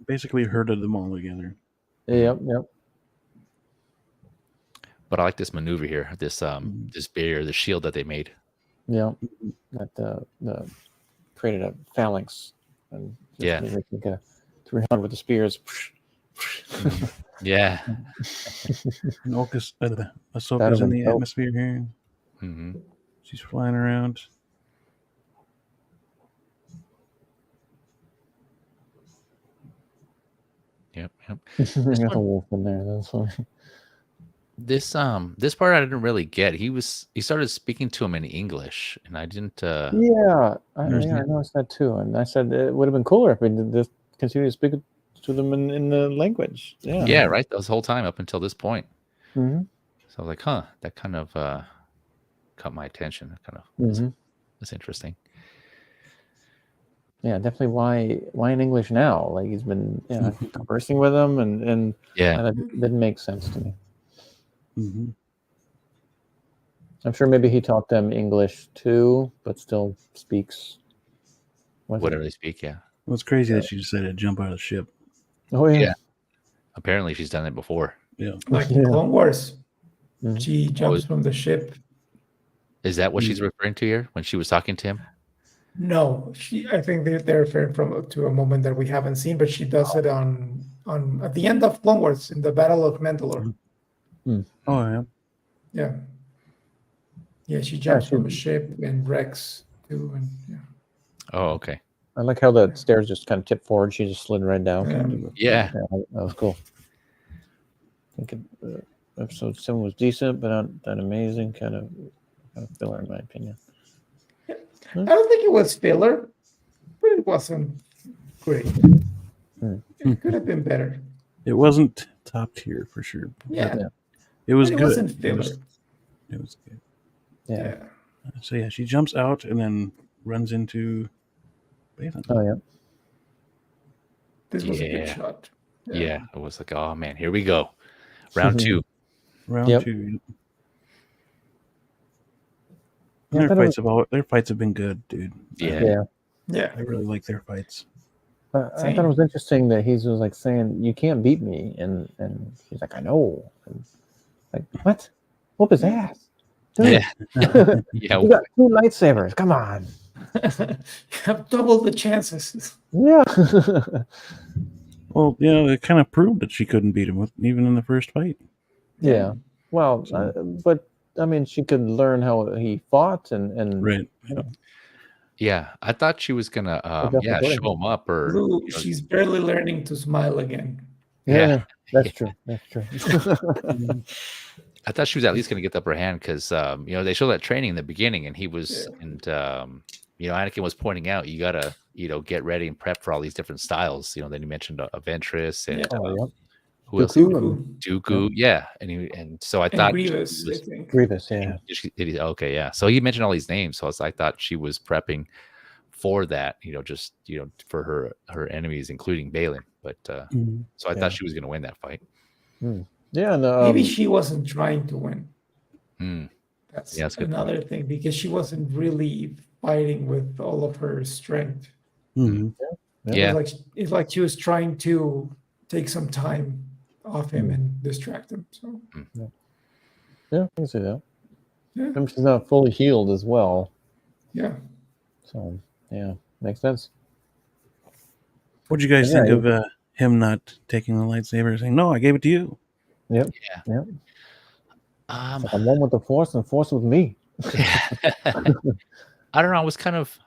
Basically herded them all together. Yep. But I like this maneuver here. This this barrier, the shield that they made. Yeah, that the created a phalanx, and just like a 300 with the spears. Yeah. And Ahsoka's in the atmosphere here. Mm-hmm. She's flying around. Yep. There's a wolf in there. That's funny. This part I didn't really get. He started speaking to him in English, and I didn't. I noticed that too. And I said it would have been cooler if we did this. Continue to speak to them in the language. Yeah, right. That was the whole time up until this point. Mm-hmm. So I was like, huh, that kind of caught my attention. Kind of that's interesting. Yeah, definitely. Why in English now? Like he's been conversing with them, and that didn't make sense to me. Mm-hmm. I'm sure maybe he taught them English too, but still speaks whatever they speak. Yeah. Well, it's crazy that she decided to jump out of the ship. Oh yeah. Yeah. Apparently, she's done it before. Yeah. Like in Clone Wars, Mhm. she jumps from the ship. Is that what she's referring to here when she was talking to him? No, I think they're referring to a moment that we haven't seen, but she does it on at the end of Clone Wars in the Battle of Mandalore. Oh yeah. Yeah. Yeah, she jumps she- from a ship and wrecks too, and yeah. Oh, okay. I like how the stairs just kind of tipped forward. She just slid right down. Yeah. That was cool. I think episode 7 was decent, but not that amazing. Kind of filler, in my opinion. I don't think it was filler, but it wasn't great. It could have been better. It wasn't top tier for sure. Yeah. It was But it good. wasn't filler. It was good. Yeah. So yeah, she jumps out and then runs into Balin. Oh yeah. This was a good Yeah. shot. Yeah. It was like, oh man, here we go. Round 2. Round Yep. 2. Yeah, Their fights have been good, dude. Yeah. Yeah. I really like their fights. I thought it was interesting that he was like saying, "You can't beat me," and he's like, "I know." And like, what? Whoop his ass, dude! Yeah. You got 2 lightsabers. Come on. You have double the chances. Yeah. Well, it kind of proved that she couldn't beat him even in the first fight. Yeah. Well, but I mean, she could learn how he fought and Right. Yeah. I thought she was gonna show him up or Blue, she's barely learning to smile again. Yeah. That's true. That's true. I thought she was at least going to get the upper hand because they showed that training in the beginning, and he was Anakin was pointing out you gotta get ready and prep for all these different styles. Then he mentioned a Ventress and who else? Dooku, yeah, and so I thought Grievous, I think. Grievous, yeah. Okay, yeah. So he mentioned all these names, so I thought she was prepping for that, just for her enemies, including Balin. But so I thought she was going to win that fight. Yeah, maybe she wasn't trying to win. That's another thing, because she wasn't really fighting with all of her strength. Yeah, it's like she was trying to take some time off him and distract him. So yeah, I can see that. Yeah. And she's not fully healed as well. Yeah. So yeah, makes sense. What did you guys think of him not taking the lightsaber, saying, "No, I gave it to you"? Yep. Yeah. Yep. I'm one with the Force, and the Force with me. I don't know. I was kind of,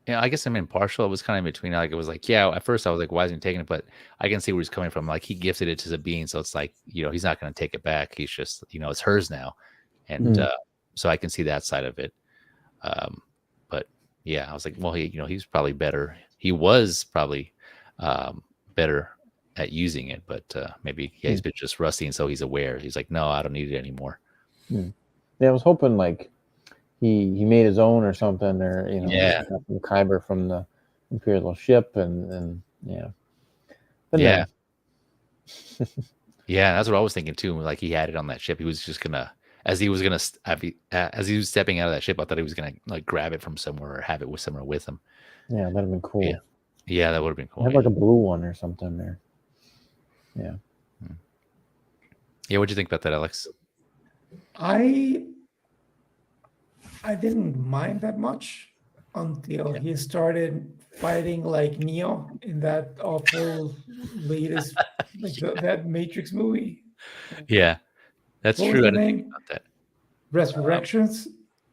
I guess I'm impartial. It was kind of in between. Like it was like, at first I was like, why isn't he taking it? But I can see where he's coming from. Like he gifted it to Sabine, so it's like, he's not going to take it back. He's just, it's hers now, and so I can see that side of it. But yeah, I was like, well, he's probably better. He was probably better at using it, but maybe he's been just rusty, and so he's aware. He's like, no, I don't need it anymore. Yeah, I was hoping like he made his own or something, or from Kyber from the Imperial ship, and but yeah, yeah, that's what I was thinking too. Like he had it on that ship. He was just gonna, as he was stepping out of that ship, I thought he was gonna like grab it from somewhere or have it somewhere with him. Yeah, that'd have been cool. Yeah, that would have been cool. Have like a blue one or something there. Yeah. Yeah, what'd you think about that, Alex? I didn't mind that much until he started fighting like Neo in that awful latest that Matrix movie. Yeah, that's What true. was I the didn't name? think about that. Resurrections.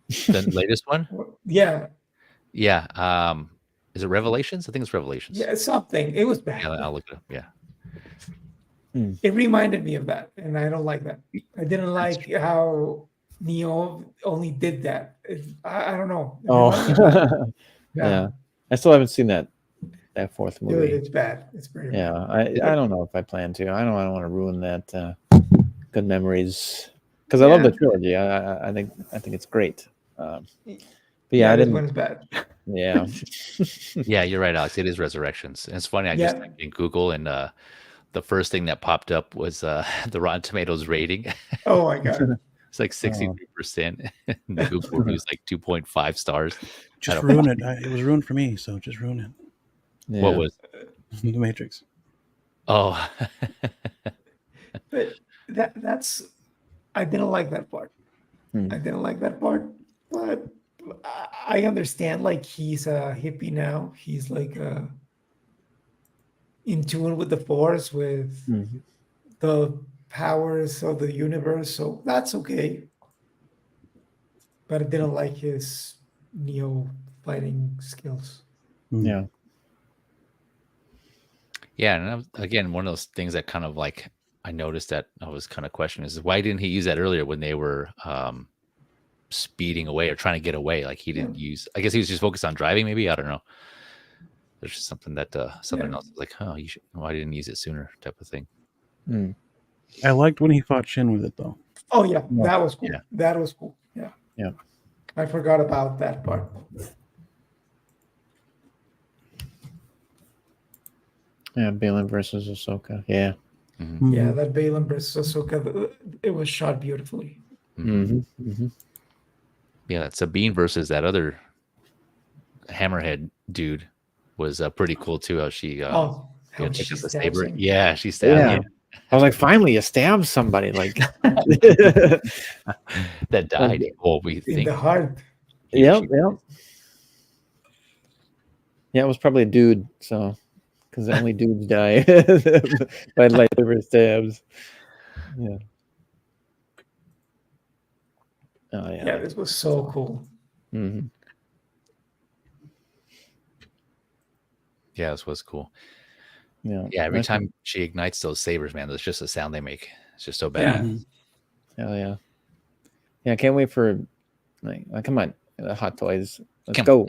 The latest one? Yeah. Yeah. Is it Revelations? I think it's Revelations. Yeah, something. It was bad. Yeah, I'll look it up. Yeah. It reminded me of that, and I don't like that. I didn't like how Neo only did that. I don't know. Oh, yeah. I still haven't seen that fourth movie. Dude, it's bad. It's pretty bad. I don't know if I plan to. I don't want to ruin that good memories, because I love the trilogy. I think it's great. But I didn't. This one's bad. Yeah. Yeah, you're right, Alex. It is Resurrections. And it's funny. I just typed in Google, and the first thing that popped up was the Rotten Tomatoes rating. Oh my god. It's like 63%. The Google review is like 2.5 stars. Just ruin it. It was ruined for me, so just ruin it. Yeah. What was? The Matrix. Oh. But that's I didn't like that part. I didn't like that part, but I understand. Like he's a hippie now. He's like in tune with the Force, with the powers of the universe. So that's okay. But I didn't like his Neo fighting skills. Yeah. Yeah, and again, one of those things that kind of like I noticed that I was kind of questioning is why didn't he use that earlier when they were speeding away or trying to get away? Like he didn't use. I guess he was just focused on driving. Maybe I don't know. There's just something that something else like, oh, you should. Why didn't use it sooner? Type of thing. I liked when he fought Shin with it though. Oh yeah, that was cool. Yeah. That was cool. Yeah. Yeah. I forgot about that part. Yeah, Balin versus Ahsoka. Yeah. Yeah, that Balin versus Ahsoka, it was shot beautifully. Yeah, Sabine versus that other hammerhead dude was pretty cool too. How she How took she up the stabs saber. him. Yeah, she stabbed him. I was like, finally, you stabbed somebody. Like That died. Well, we In think. the heart. Yeah, it was probably a dude, so because only dudes die by lightsaber stabs. Yeah. Oh yeah. Yeah, this was so cool. Yeah, this was cool. Yeah. Yeah, every time she ignites those sabers, man, that's just the sound they make. It's just so bad. Hell yeah. Yeah, I can't wait for like come on, Hot Toys. Let's Come go.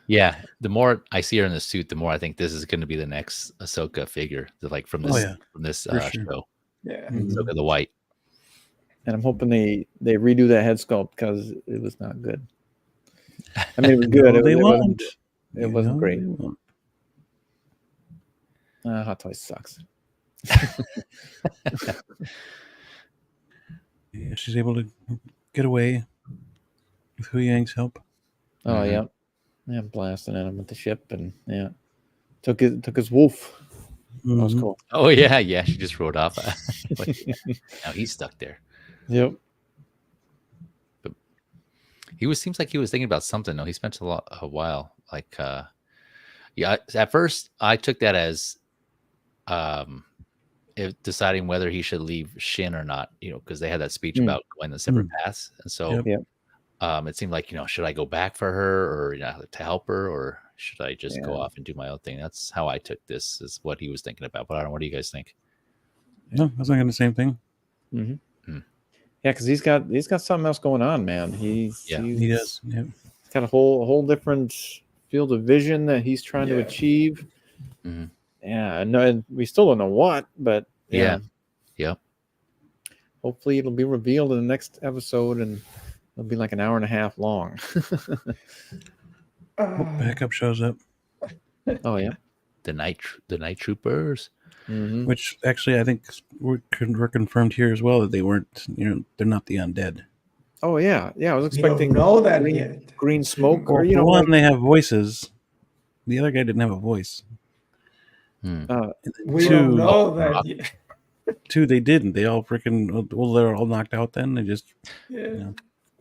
Yeah, the more I see her in the suit, the more I think this is going to be the next Ahsoka figure, from this For sure. show. Yeah. Ahsoka the White. And I'm hoping they redo that head sculpt because it was not good. I mean, it was good. They it wasn't great. won't. Hot Toys sucks. Yeah, she's able to get away with Hu Yang's help. Oh yeah, blasting at him with the ship, and took his wolf. That was cool. Oh yeah, she just rode off. Now he's stuck there. Yep. But seems like he was thinking about something. No, he spent a while. Like, at first I took that as, deciding whether he should leave Shin or not. Because they had that speech about going the separate paths, and so it seemed like should I go back for her or to help her, or should I just go off and do my own thing? That's how I took this. Is what he was thinking about. But I don't know. What do you guys think? No, I was thinking the same thing. Yeah, because he's got something else going on, man. He does. Yeah. He's got a whole different field of vision that he's trying to achieve. Yeah, and we still don't know what, but yeah. Hopefully, it'll be revealed in the next episode, and it'll be like an hour and a half long. Backup shows up. Oh yeah, the night troopers. Which actually I think we're confirmed here as well that they weren't. They're not the undead. Oh yeah. I was expecting know that yet. Green smoke, or for one, they have voices. The other guy didn't have a voice. We don't know that yet. Two, they didn't. They all freaking. Well, they're all knocked out. Then they just.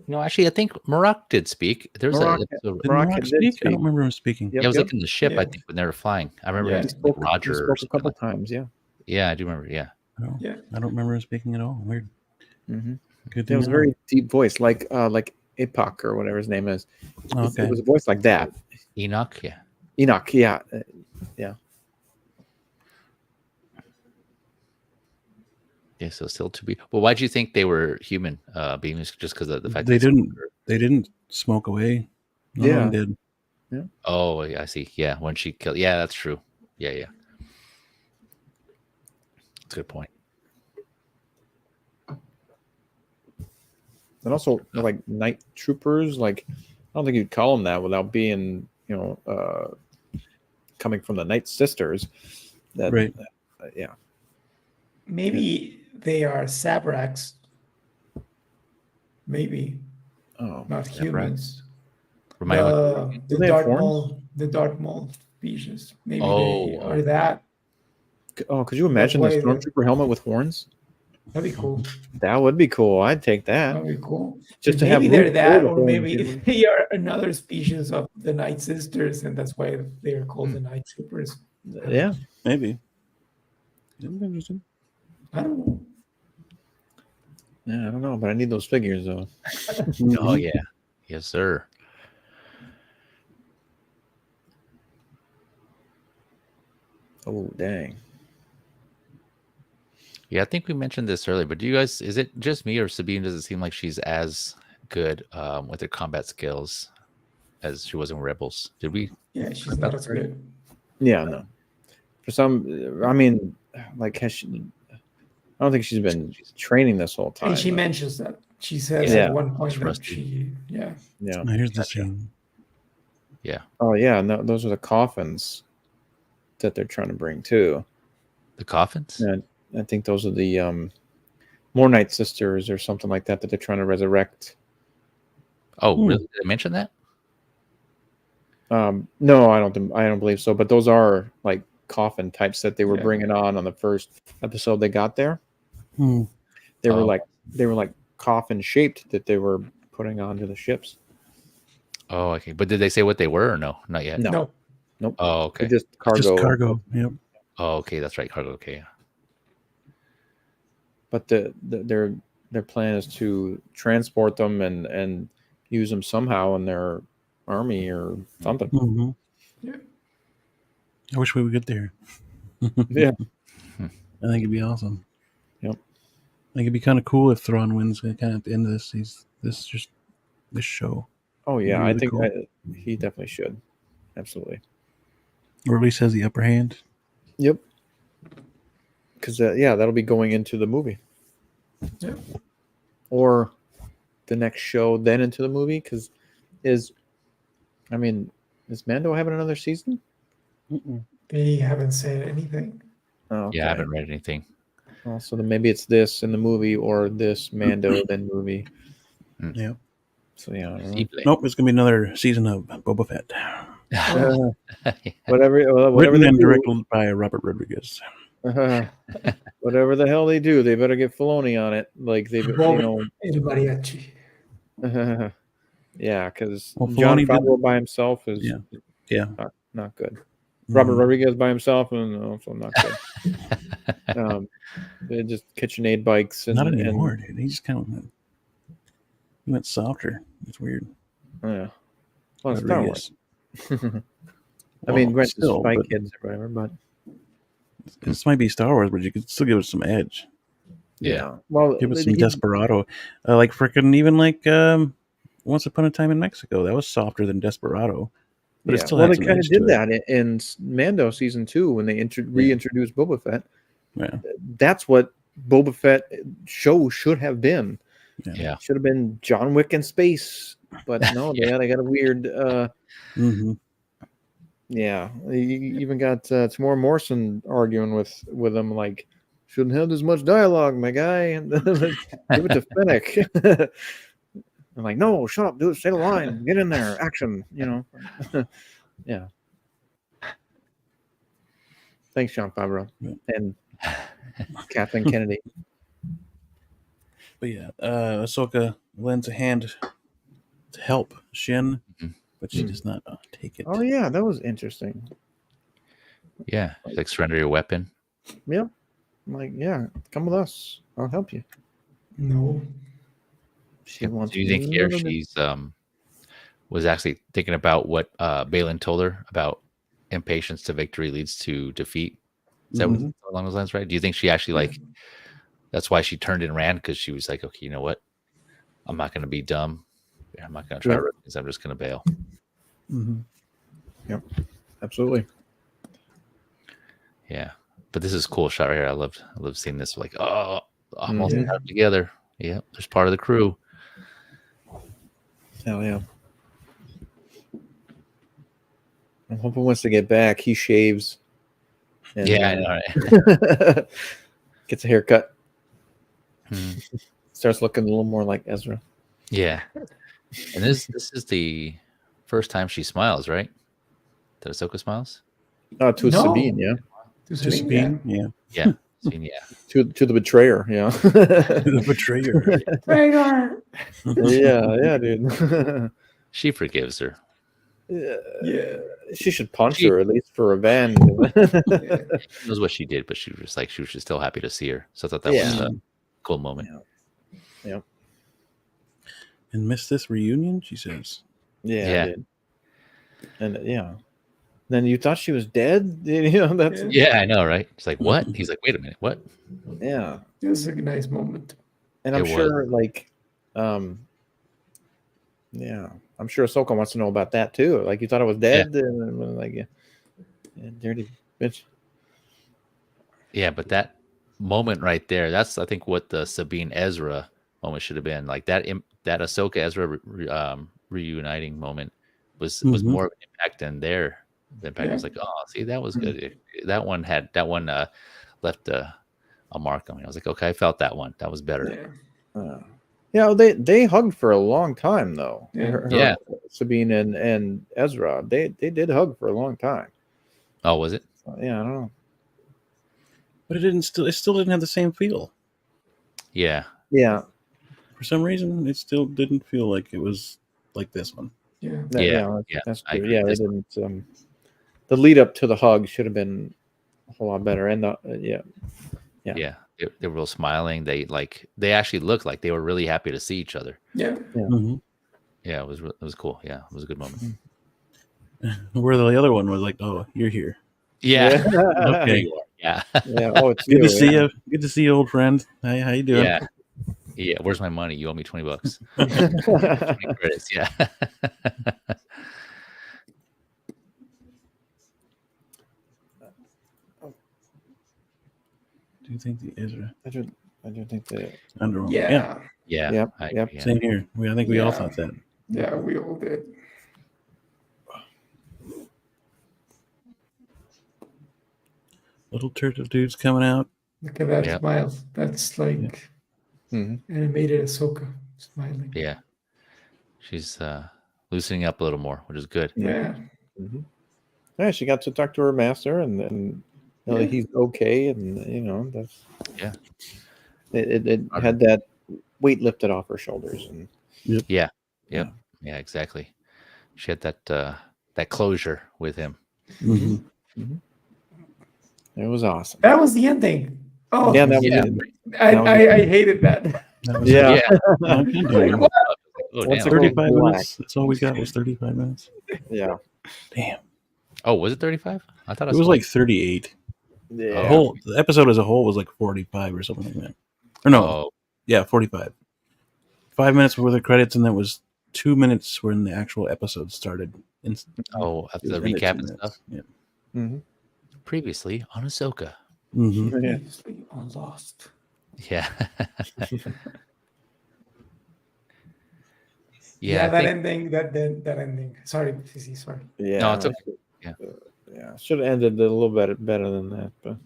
No, actually, I think Marak did speak. There was Marak did speak? I don't remember him speaking. It was like in the ship, I think, when they were flying. I remember him spoke, Roger. He spoke a couple times, Yeah, I do remember, I don't remember him speaking at all. Weird. It was a very deep voice, like Apoc or whatever his name is. Okay. It was a voice like that. Enoch, yeah. Yeah, so still to be. Well, why do you think they were human beings? Just because of the fact they didn't smoke away. No one did. Yeah. Oh, I see. Yeah, when she killed. Yeah, that's true. Yeah. That's a good point. And also, like night troopers, like I don't think you'd call them that without being, coming from the Night Sisters. Right. Yeah. Maybe they are Sabraks. maybe Oh, not humans. Remind me what The they have Dark horns? Maul, the Dark Maul species. Maybe they Oh, are that. Oh, could you That's imagine the why stormtrooper helmet with horns? that'd be cool. That would be cool. I'd take that. That'd be cool. Just But to have maybe they're Luke that, the or horns, maybe you know? they are another species of the Night Sisters, and that's why they are called the Night Troopers. Yeah. Maybe. Interesting. I don't know. Yeah, I don't know, but I need those figures though. Oh yeah, yes sir. Oh dang. Yeah, I think we mentioned this earlier, but do you guys? Is it just me or Sabine? Does it seem like she's as good with her combat skills as she was in Rebels? Did we? Yeah, she's not as good. Yeah, no. For some, I mean, like, has she? I don't think she's been training this whole time. And she though. mentions that. She says Yeah. at one point It's that rusty. she, yeah. Yeah. Now, here's the Gotcha. scene. Yeah, Oh yeah, no, those are the coffins that they're trying to bring too. the coffins. And I think those are the More Night Sisters or something like that they're trying to resurrect. Oh, really? Did I mention that? No, I don't believe so. But those are like coffin types that they were Yeah. bringing on the first episode they got there. Hmm. They were Oh. like coffin shaped that they were putting onto the ships. Oh, okay. But did they say what they were or no? Not yet. No. No. Nope. Oh, okay. They're just cargo. Just cargo. Yep. Oh, okay. That's right. Cargo. Okay. But their plan is to transport them and use them somehow in their army or something. Mm-hmm. Yeah. I wish we would get there. Yeah. I think it'd be awesome. Yep. I think it'd be kind of cool if Thrawn wins kind of at the end of this show, Oh yeah, Really I think cool. he definitely should. Absolutely. or at least has the upper hand. Yep. Because that'll be going into the movie. Yeah. Or the next show, then into the movie. Because is Mando having another season? They haven't said anything. Oh, Yeah, I haven't read anything. Well, so then maybe it's this in the movie or this Mando then movie. Yeah. So yeah, I don't know. Nope, it's gonna be another season of Boba Fett, Whatever written they and do, directed by Robert Rodriguez. whatever the hell they do, they better get Filoni on it. Like they, El mariachi. yeah, because Well, John Filoni did- Favreau by himself is Yeah. not good. Robert Mhm. Rodriguez by himself and also not good. They're just KitchenAid bikes and Not anymore, dude. He just kind of went softer. It's weird. yeah. Well, Star Wars. Rodriguez. I mean, Well, granted, still, Spy but Kids or whatever, but this might be Star Wars, but you could still give it some edge. Yeah. Well, Give it some he- Desperado, like freaking even like Once Upon a Time in Mexico. That was softer than Desperado, but it still well, had they some kind of edge to did it. that in Mando season 2 when they reintroduced Boba Fett. Yeah. That's what Boba Fett show should have been. Yeah. Should have been John Wick in space, but no, Yeah. they got a weird. Mm-hmm. Yeah, you even got Tamora Morrison arguing with him like, shouldn't have this much dialogue, my guy. Give it to Fennec. I'm like, no, shut up, dude. Say the line. Get in there. Action. Yeah. Thanks, John Favreau and Kathleen Kennedy. But yeah, Ahsoka lends a hand to help Shin, but she does not take it. Oh yeah, that was interesting. Yeah. Like surrender your weapon. Yeah, I'm like, yeah, come with us. I'll help you. No. She wants. Do you think here she's was actually thinking about what Balin told her about impatience to victory leads to defeat? Is that what along those lines, right? Do you think she actually like that's why she turned and ran because she was like, okay, you know what? I'm not going to be dumb. I'm not going to try to risk this. I'm just going to bail. Mm-hmm. Yep, absolutely. Yeah, but this is a cool shot right here. I love seeing this. Like, oh, almost got them together. Yeah, there's part of the crew. Hell yeah. I'm hoping once they get back, he shaves. And, Yeah, I know. Right? gets a haircut. Mhm. Starts looking a little more like Ezra. Yeah. And this is the first time she smiles, right? That Ahsoka smiles? To No. Sabine, yeah. To To Sabine, Sabine, Yeah. Sabine, yeah. To the betrayer, yeah. the betrayer. Radar. yeah, dude. She forgives her. Yeah. She should punch She- her at least for revenge. Yeah. She knows what she did, but she was just still happy to see her. So I thought that was Yeah. a cool moment. Yeah. And miss this reunion, she says. Yeah, Yeah. I did. And yeah. Then you thought she was dead? That's Yeah, I know, right? It's like, what? He's like, wait a minute, what? yeah. It was a nice moment. And I'm It was. sure yeah. I'm sure Ahsoka wants to know about that too. Like you thought I was dead? And like yeah, dirty bitch. Yeah, but that moment right there, that's I think what the Sabine Ezra moment should have been. Like that Ahsoka Ezra reuniting moment was more of an impact than their impact. Was like, oh, see, that was good. That one left a mark on me. I was like, okay, I felt that one. That was better. Yeah, they hugged for a long time though. Yeah. Sabine and Ezra, they did hug for a long time. Oh, was it? Yeah, I don't know. But it still didn't have the same feel. Yeah. Yeah. For some reason, it still didn't feel like it was like this one. Yeah. That's I true. agree. Yeah, they didn't. The lead up to the hug should have been a whole lot better. And Yeah. They were real smiling. They actually looked like they were really happy to see each other. Yeah. Yeah, it was cool. Yeah, it was a good moment. Where the other one was like, oh, you're here. Yeah. Okay. Yeah. Yeah. Oh, it's good to see you. Good to see you, old friend. Hey, how you doing? Yeah. Yeah. Where's my money? You owe me $20. 20 credits. Yeah. Do you think the Ezra? I don't think that. Underworld. Yeah. Yeah. Yep. Yeah. Same here. I think we all thought that. Yeah, we all did. Little turtle dudes coming out. Look at that smile. That's like animated Ahsoka smiling. Yeah. She's loosening up a little more, which is good. Yeah. Yeah, she got to talk to her master, and he's okay, and that's it had that weight lifted off her shoulders, and Yeah, exactly. She had that closure with him. It was awesome. That was the ending. Oh, yeah, I hated that. Like, what? Oh, 35 minutes. That's all we got was 35 minutes. Yeah. Damn. Oh, was it 35? I thought it was like 38. Yeah. The episode as a whole was like 45 or something like that. Or no. Yeah, 45. 5 minutes worth of credits, and that was 2 minutes when the actual episode started. After the recap and stuff. Yeah. Previously on Ahsoka. Previously on Lost. Yeah. Yeah, that ending. Sorry, CC, sorry. Yeah. No, it's okay. Yeah. Should have ended a little bit better than that, but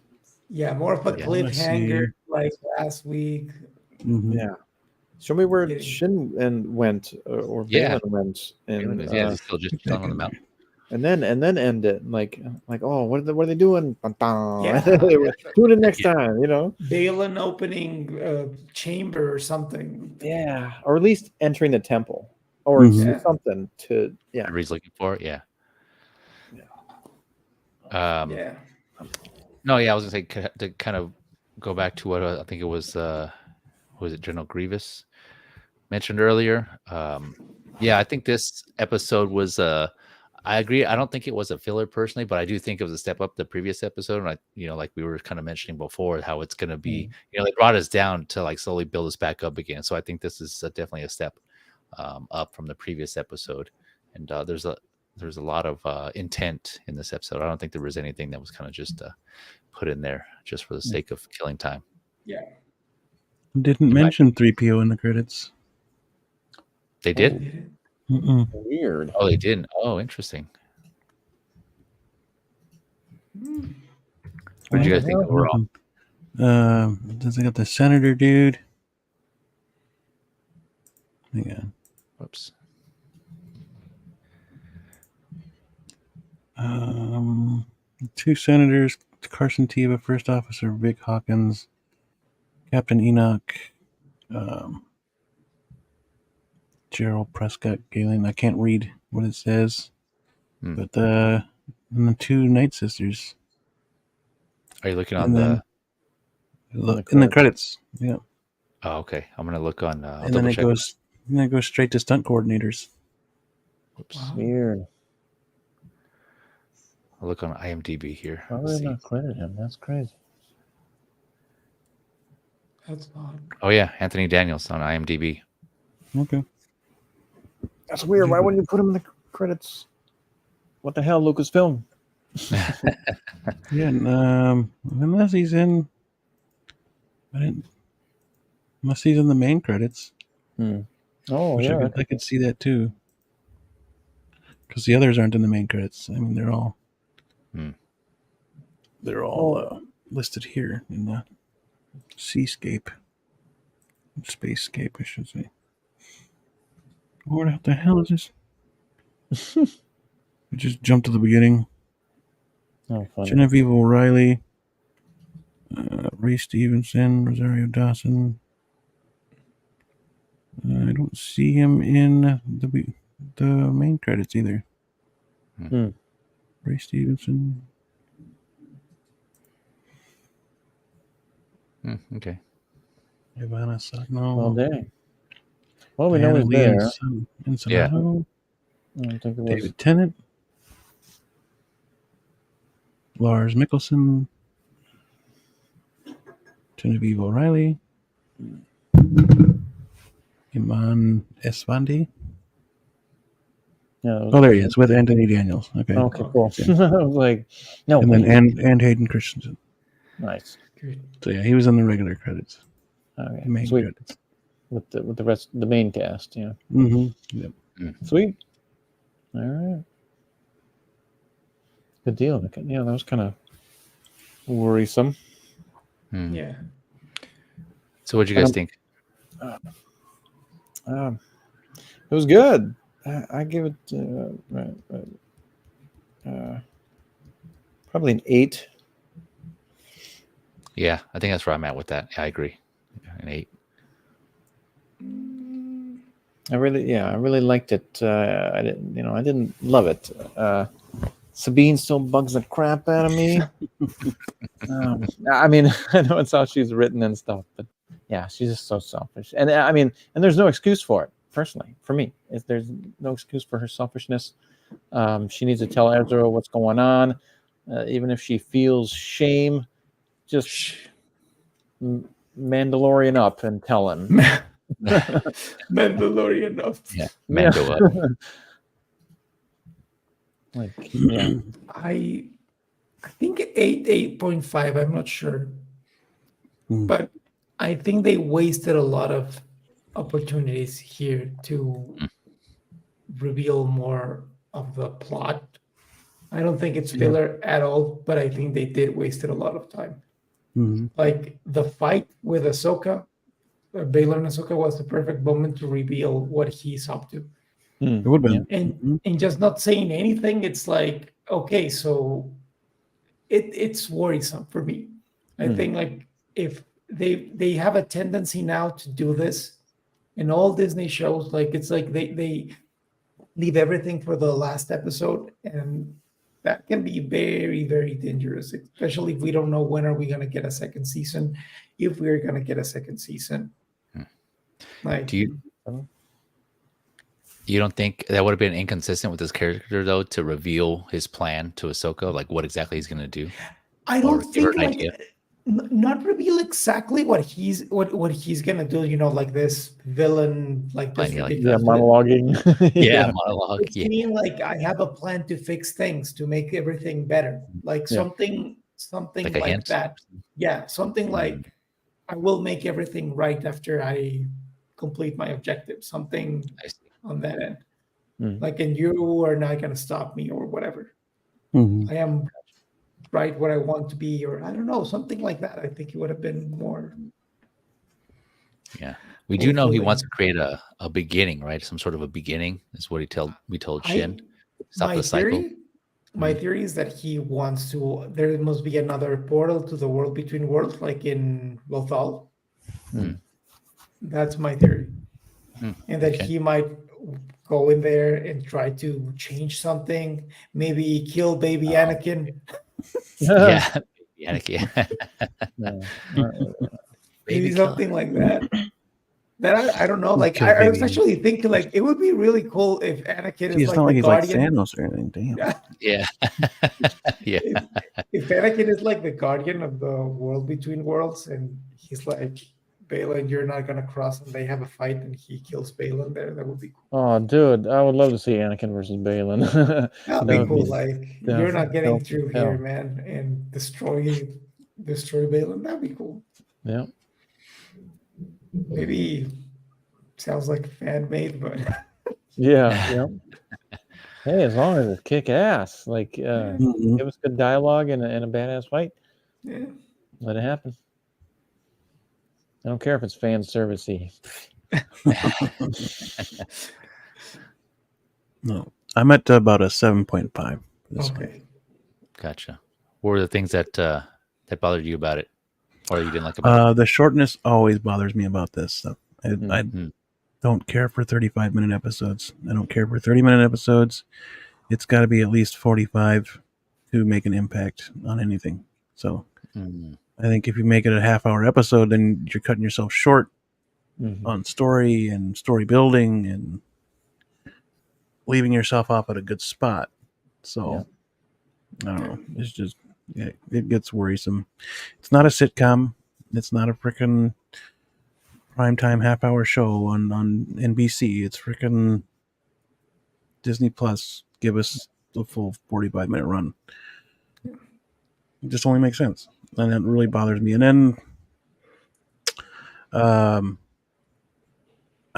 yeah, more of a cliffhanger like last week. Yeah. Show me where Shin went or Balin went, and he's still just chilling on the mountain. And then end it like oh, what are they doing? Yeah. Tune in next time, Balin opening chamber or something. Yeah, or at least entering the temple or something to Everybody's looking for it. Yeah. Yeah. No, I was gonna say to kind of go back to what I think it was. Was it General Grievous mentioned earlier? I think this episode was. I agree. I don't think it was a filler personally, but I do think it was a step up the previous episode. And like we were kind of mentioning before, how it's going to be. They brought us down to like slowly build us back up again. So I think this is definitely a step up from the previous episode. And there's a lot of intent in this episode. I don't think there was anything that was kind of just put in there just for the sake of killing time. Yeah. Didn't mention 3PO in the credits. They did? Weird. Oh, they didn't. Oh, interesting. What did you guys think overall? Does I got the senator dude? Hang on. Whoops. Two senators, Carson Teva, First Officer Vic Hawkins, Captain Enoch, Gerald Prescott Galen. I can't read what it says, but and the two Night Sisters. Are you looking And on then the in the credits? Yeah. Oh, okay. I'm gonna look on. I'll And double then check. It goes straight to stunt coordinators. Oops. Wow. Weird. I'll look on IMDb here. Why would I not credit him? That's crazy. That's odd. Oh yeah, Anthony Daniels on IMDb. Okay. That's weird. Why wouldn't you put him in the credits? What the hell, Lucasfilm? Yeah, unless he's in, unless he's in the main credits. Oh, Which yeah. I could see that too. Because the others aren't in the main credits. I mean, they're all listed here in the Seascape, Spacescape, I should say. What the hell is this? We just jumped to the beginning. Oh, funny. Genevieve O'Reilly, Ray Stevenson, Rosario Dawson. I don't see him in the main credits either. Ray Stevenson. Okay. Ivana Sagno. Well, dang. Well, we know he's there. Ensenado. I don't think it was. David Tennant. Lars Mikkelsen. Genevieve O'Reilly. Iman Esfandi. Yeah, Oh, there he is with Anthony Daniels. Okay. Okay, cool. I was like, no. And then and Hayden Christensen. Nice. Good. So yeah, he was in the regular credits. Okay. The main Sweet. credits. With the rest, the main cast. Yeah. Mm-hmm. Yep. Sweet. All right. Good deal. Yeah, that was kind of worrisome. Yeah. So what'd you guys think? It was good. I give it probably an 8. Yeah, I think that's where I'm at with that. Yeah, I agree. An 8. I really liked it. I didn't love it. Sabine still bugs the crap out of me. I mean, I know it's how she's written and stuff, but yeah, she's just so selfish. And I mean, and there's no excuse for it. Personally, for me, there's no excuse for her selfishness. She needs to tell Ezra what's going on, even if she feels shame. Just Mandalorian up and tell him. Mandalorian up. Yeah, Mando up. Like, yeah. I think 8.5. I'm not sure, but I think they wasted a lot of opportunities here to reveal more of the plot. I don't think it's filler at all, but I think they did wasted a lot of time. Like the fight with Ahsoka, Baylor and Ahsoka was the perfect moment to reveal what he's up to. It would have been. And just not saying anything, it's like, okay, so it's worrisome for me. I think like if they have a tendency now to do this in all Disney shows, like it's like they leave everything for the last episode, and that can be very, very dangerous, especially if we don't know when are we going to get a second season, if we're going to get a second season. Like, you don't think that would have been inconsistent with his character though to reveal his plan to Ahsoka, like what exactly he's going to do? I don't think like not reveal exactly what he's gonna do. You know, like this villain, like this monologuing. Monologue. I mean, like I have a plan to fix things, to make everything better. Like something like that. Yeah, something like I will make everything right after I complete my objective. Something on that end. Like, and you are not gonna stop me or whatever. I am right where I want to be, or I don't know, something like that. I think it would have been more. Yeah. We do know he Hopefully. wants to create a beginning, right? Some sort of a beginning is what we told Shin. Stop the cycle. My theory is that he wants to. There must be another portal to the world between worlds, like in Lothal. That's my theory, and that he might go in there and try to change something. Maybe kill baby Anakin. Yeah, Anakin. Maybe something like that. That I don't know. Like I was actually thinking, like it would be really cool if Anakin is it's like not the like he's guardian. like Thanos or anything. Damn. Yeah. Yeah. If Anakin is like the guardian of the world between worlds, and he's like, Balin, you're not gonna cross, and they have a fight, and he kills Balin there, that would be cool. Oh, dude, I would love to see Anakin versus Balin. That'd be cool. Like you're not getting through here, man, and destroy Balin. That'd be cool. Yeah. Maybe sounds like fan made, but yeah. Hey, as long as it's kick ass, like give us good dialogue and a badass fight. Yeah. Let it happen. I don't care if it's fan servicey. No, I'm at about a 7.5. Okay. Gotcha. What were the things that bothered you about it, or you didn't like about it? The shortness always bothers me about this stuff. I don't care for 35-minute episodes. I don't care for 30-minute episodes. It's got to be at least 45 to make an impact on anything. So I think if you make it a half-hour episode, then you're cutting yourself short on story and story building and leaving yourself off at a good spot. So I don't know. It's just it gets worrisome. It's not a sitcom. It's not a freaking primetime half-hour show on NBC. It's freaking Disney Plus. Give us the full 45-minute run. It just only makes sense, and it really bothers me. And then, I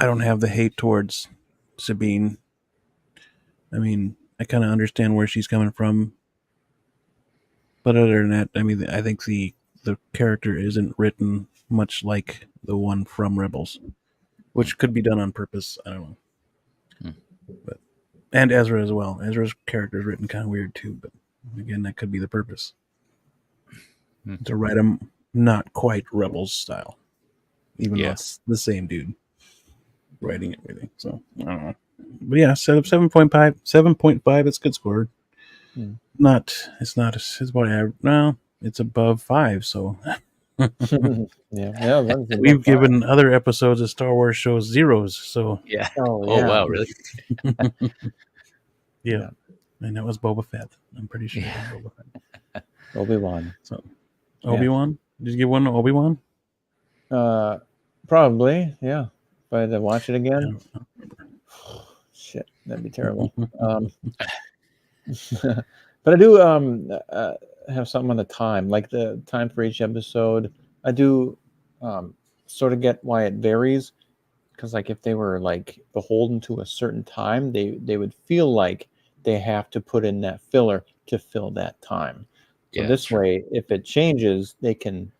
don't have the hate towards Sabine. I mean, I kind of understand where she's coming from, but other than that, I mean, I think the character isn't written much like the one from Rebels, which could be done on purpose. I don't know. But and Ezra as well. Ezra's character is written kind of weird too, but again, that could be the purpose. To write him not quite Rebels style, even though it's the same dude writing everything. So I don't know, but yeah, 7.5, 7.5. It's a good score. It's about average. No, it's above 5. So we've given other episodes of Star Wars shows zeros. So oh wow, really? Yeah, and that was Boba Fett. I'm pretty sure. It was Boba Fett. Obi-Wan. So Obi-Wan. Did you give one to Obi-Wan? Probably, yeah. If I had to watch it again, shit, that'd be terrible. But I do have something on the time, like the time for each episode. I do sort of get why it varies, because like if they were like beholden to a certain time, they would feel like they have to put in that filler to fill that time. So this way, if it changes, they can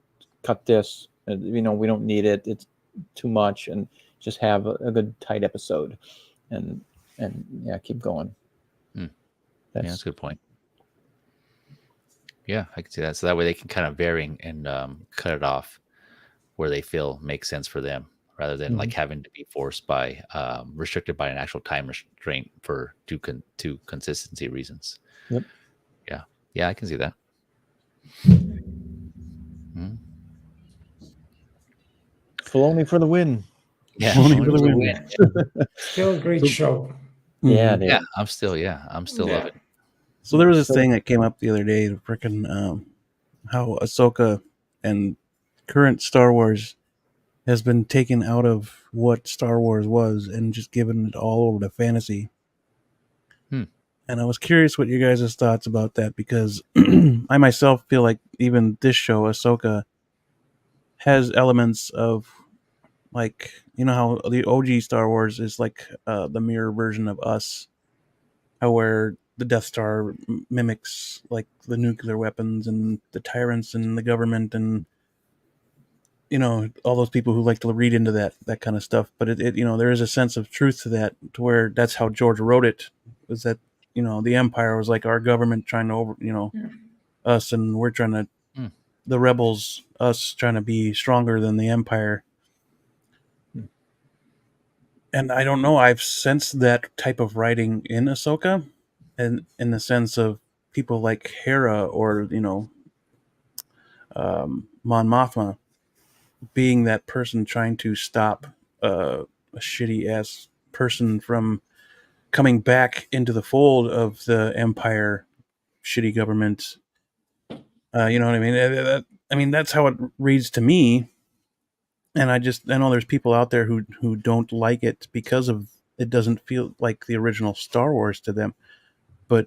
cut this. We don't need it. It's too much, and just have a good tight episode, and keep going. That's a good point. Yeah, I can see that. So that way they can kind of vary and cut it off where they feel makes sense for them, rather than like having to be forced by restricted by an actual time restraint for two consistency reasons. Yep. Yeah, I can see that. Filoni for the win. Yeah, Filoni for the win. Still a great show. Yeah, I'm still love it. So there was this thing that came up the other day, freaking how Ahsoka and current Star Wars has been taken out of what Star Wars was and just given it all over to fantasy. And I was curious what you guys' thoughts about that, because I myself feel like even this show, Ahsoka, has elements of, like, you know how the OG Star Wars is like the mirror version of us, where the Death Star mimics like the nuclear weapons and the tyrants and the government, and you know, all those people who like to read into that kind of stuff. But it you know, there is a sense of truth to that, to where that's how George wrote it. Was that, you know, the Empire was like our government trying to us, and we're trying to the rebels, us trying to be stronger than the Empire. And I don't know, I've sensed that type of writing in Ahsoka, and in the sense of people like Hera or, you know, Mon Mothma being that person trying to stop a shitty ass person from coming back into the fold of the Empire shitty government. You know what I mean? I mean, that's how it reads to me. And I know there's people out there who don't like it because of it doesn't feel like the original Star Wars to them. But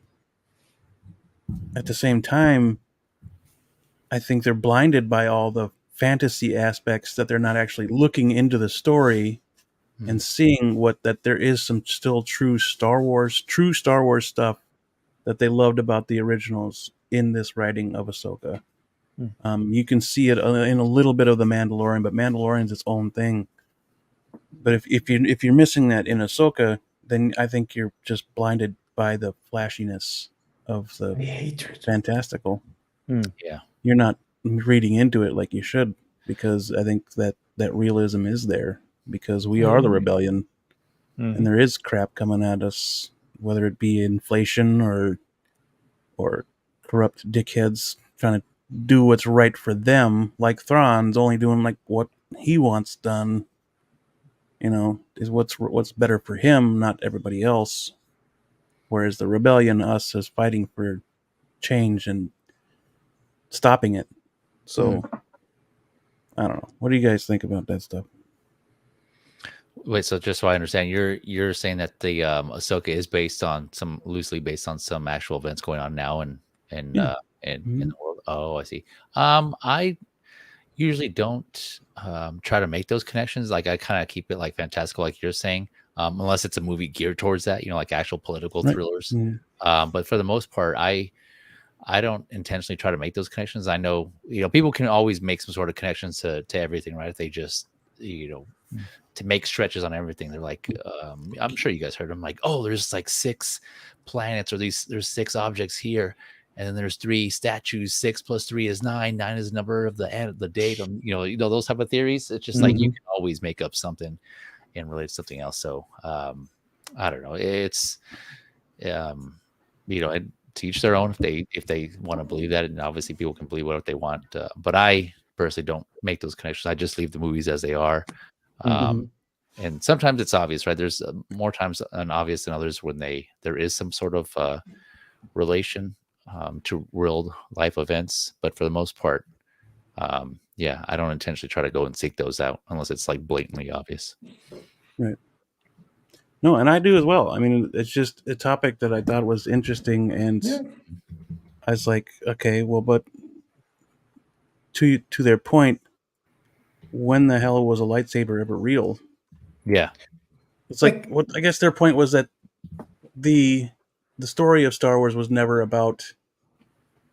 at the same time, I think they're blinded by all the fantasy aspects, that they're not actually looking into the story and seeing that there is some still true Star Wars stuff that they loved about the originals in this writing of Ahsoka. You can see it in a little bit of the Mandalorian, but Mandalorian's its own thing. But if you're missing that in Ahsoka, then I think you're just blinded by the flashiness of the fantastical. Yeah, you're not reading into it like you should, because I think that realism is there, because we are the rebellion, and there is crap coming at us, whether it be inflation or corrupt dickheads trying to do what's right for them, like Thrawn's only doing like what he wants done. You know, is what's better for him, not everybody else. Whereas the rebellion, us, is fighting for change and stopping it. So I don't know. What do you guys think about that stuff? Wait, so just so I understand, you're saying that the Ahsoka is loosely based on some actual events going on now in the world. Oh, I see. I usually don't try to make those connections. Like, I kind of keep it like fantastical, like you're saying, unless it's a movie geared towards that, you know, like actual political thrillers. But for the most part, I don't intentionally try to make those connections. I know, you know, people can always make some sort of connections to everything, right? If they just, you know, to make stretches on everything. They're like, I'm sure you guys heard them, like, oh, there's like 6 planets, or there's 6 objects here, and then there's 3 statues. 6 plus 3 is 9. 9 is the number of the date. You know those type of theories. It's just like you can always make up something and relate to something else. So I don't know. It's you know, to each their own. If they want to believe that, and obviously people can believe whatever they want. But I personally don't make those connections. I just leave the movies as they are. And sometimes it's obvious, right? There's more times unobvious than others when there is some sort of relation to real life events. But for the most part, yeah, I don't intentionally try to go and seek those out unless it's like blatantly obvious. Right. No, and I do as well. I mean, it's just a topic that I thought was interesting, and I was like, okay, well, but to their point, when the hell was a lightsaber ever real? Yeah. It's like what I guess their point was that the story of Star Wars was never about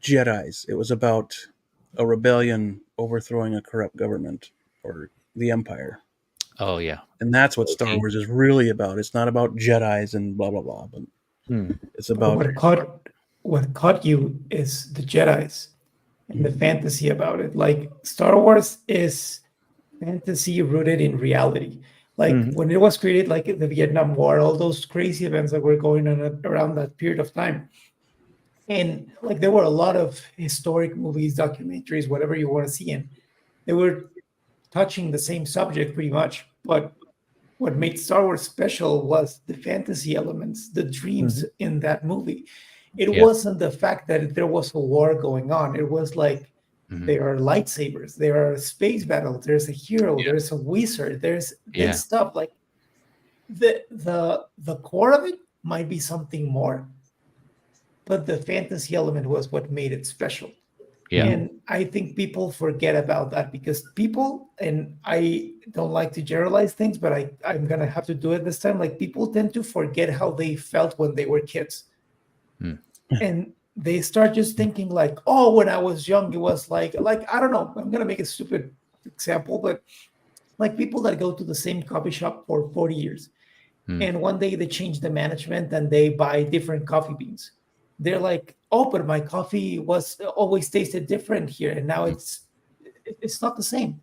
Jedis. It was about a rebellion overthrowing a corrupt government, or the Empire. Oh yeah. And that's what Star Wars is really about. It's not about Jedis and blah blah blah, but it's about what caught you is the Jedis and the fantasy about it. Like, Star Wars is fantasy rooted in reality. Like when it was created, like the Vietnam War, all those crazy events that were going on around that period of time. And like, there were a lot of historic movies, documentaries, whatever you want to see, and they were touching the same subject pretty much. But what made Star Wars special was the fantasy elements, the dreams in that movie. It wasn't the fact that there was a war going on. It was like, there are lightsabers, there are space battles, there's a hero, there's a wizard, there's this stuff. Like, the core of it might be something more, but the fantasy element was what made it special. And I think people forget about that, because people, and I don't like to generalize things, but I'm gonna have to do it this time. Like, people tend to forget how they felt when they were kids. And they start just thinking like, oh, when I was young, it was like I don't know, I'm gonna make it stupid example, but like people that go to the same coffee shop for 40 years, and one day they change the management and they buy different coffee beans. They're like, oh, but my coffee was always tasted different here, and now it's not the same.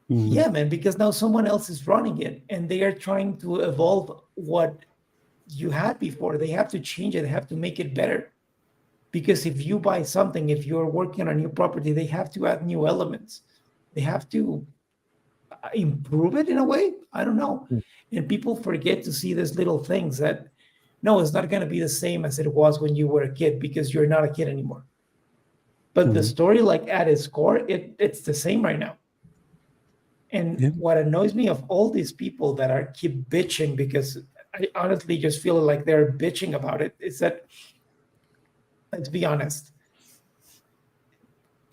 Yeah, man, because now someone else is running it, and they are trying to evolve what you had before. They have to change it. They have to make it better. Because if you buy something, if you're working on a new property, they have to add new elements. They have to improve it in a way. I don't know. And people forget to see these little things that, no, it's not going to be the same as it was when you were a kid because you're not a kid anymore. But the story, like at its core, it's the same right now. And what annoys me of all these people that are keep bitching, because I honestly just feel like they're bitching about it, is that, let's be honest,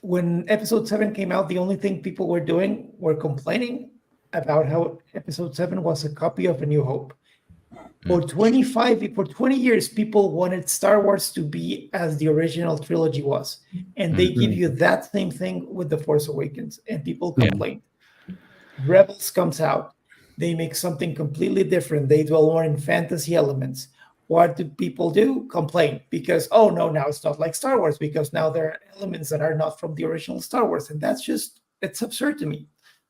when episode 7 came out, the only thing people were doing were complaining about how episode 7 was a copy of A New Hope. For 20 years, people wanted Star Wars to be as the original trilogy was. And they give you that same thing with The Force Awakens, and people complained. Rebels comes out. They make something completely different. They dwell more in fantasy elements. What do people do? Complain because, oh, no, now it's not like Star Wars because now there are elements that are not from the original Star Wars. And that's just, it's absurd to me.